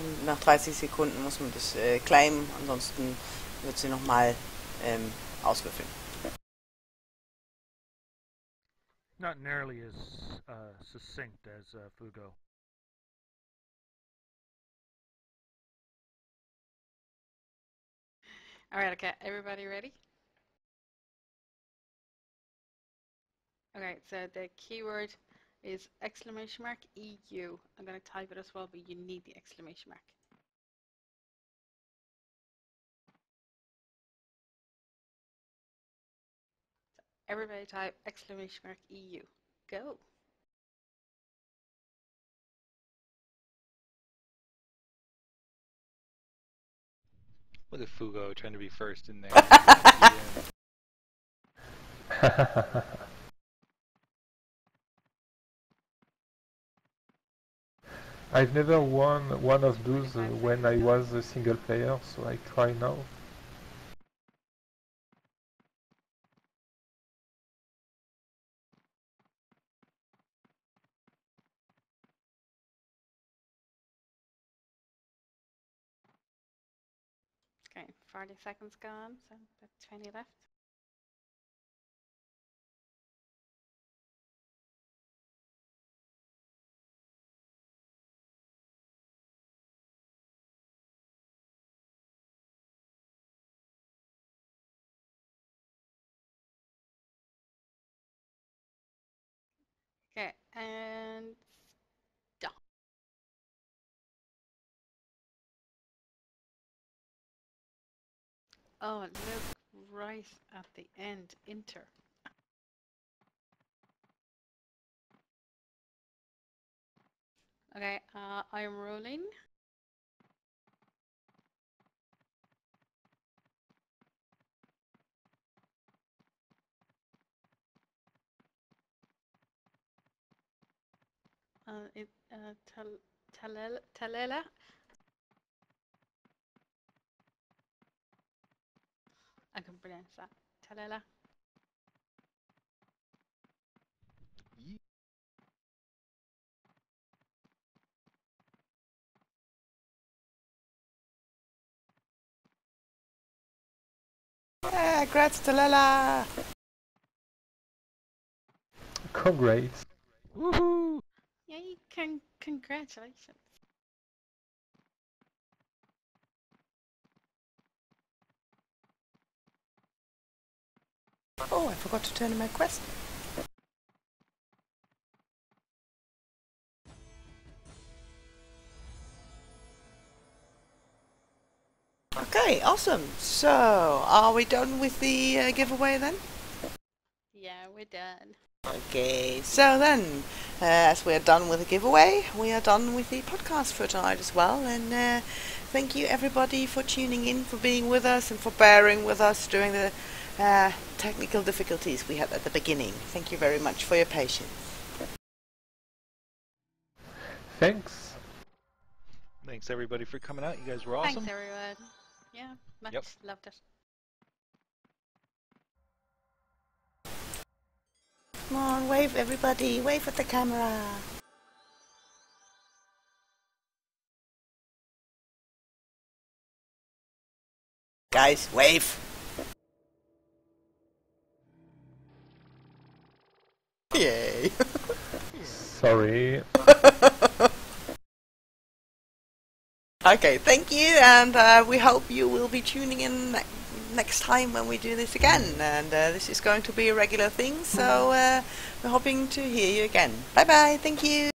S3: und nach 30 Sekunden muss man das claimen, ansonsten wird sie nochmal auswürfeln.
S2: Not nearly as succinct as Fugo.
S4: All right, okay, everybody ready? Okay, so the keyword is !EU. I'm going to type it as well, but you need the exclamation mark. So everybody type !EU. Go.
S5: Look at Fugo trying to be first in there.
S1: I've never won one of those when I was a single player, so I try now.
S4: Okay, 40 seconds gone, so that's 20 left. Okay, and stop. Oh, look, right at the end, enter. Okay, I'm rolling. Talela. I can pronounce that. Talela.
S3: Yeah, congrats, Talala.
S1: Congrats.
S5: Woohoo!
S4: Yay, congratulations.
S3: Oh, I forgot to turn in my quest. Okay, awesome. So, are we done with the giveaway then?
S4: Yeah, we're done.
S3: Okay, so then, as we're done with the giveaway, we are done with the podcast for tonight as well. And thank you everybody for tuning in, for being with us, and for bearing with us during the technical difficulties we had at the beginning. Thank you very much for your patience.
S1: Thanks.
S5: Thanks everybody for coming out. You guys were awesome.
S4: Thanks, everyone. Yeah, much
S5: Yep.
S4: loved it.
S3: Come on, wave everybody, wave at the camera. Guys, wave. Yay.
S1: Sorry.
S3: Okay, thank you, and we hope you will be tuning in next time when we do this again. And this is going to be a regular thing, so we're hoping to hear you again. Bye bye, thank you.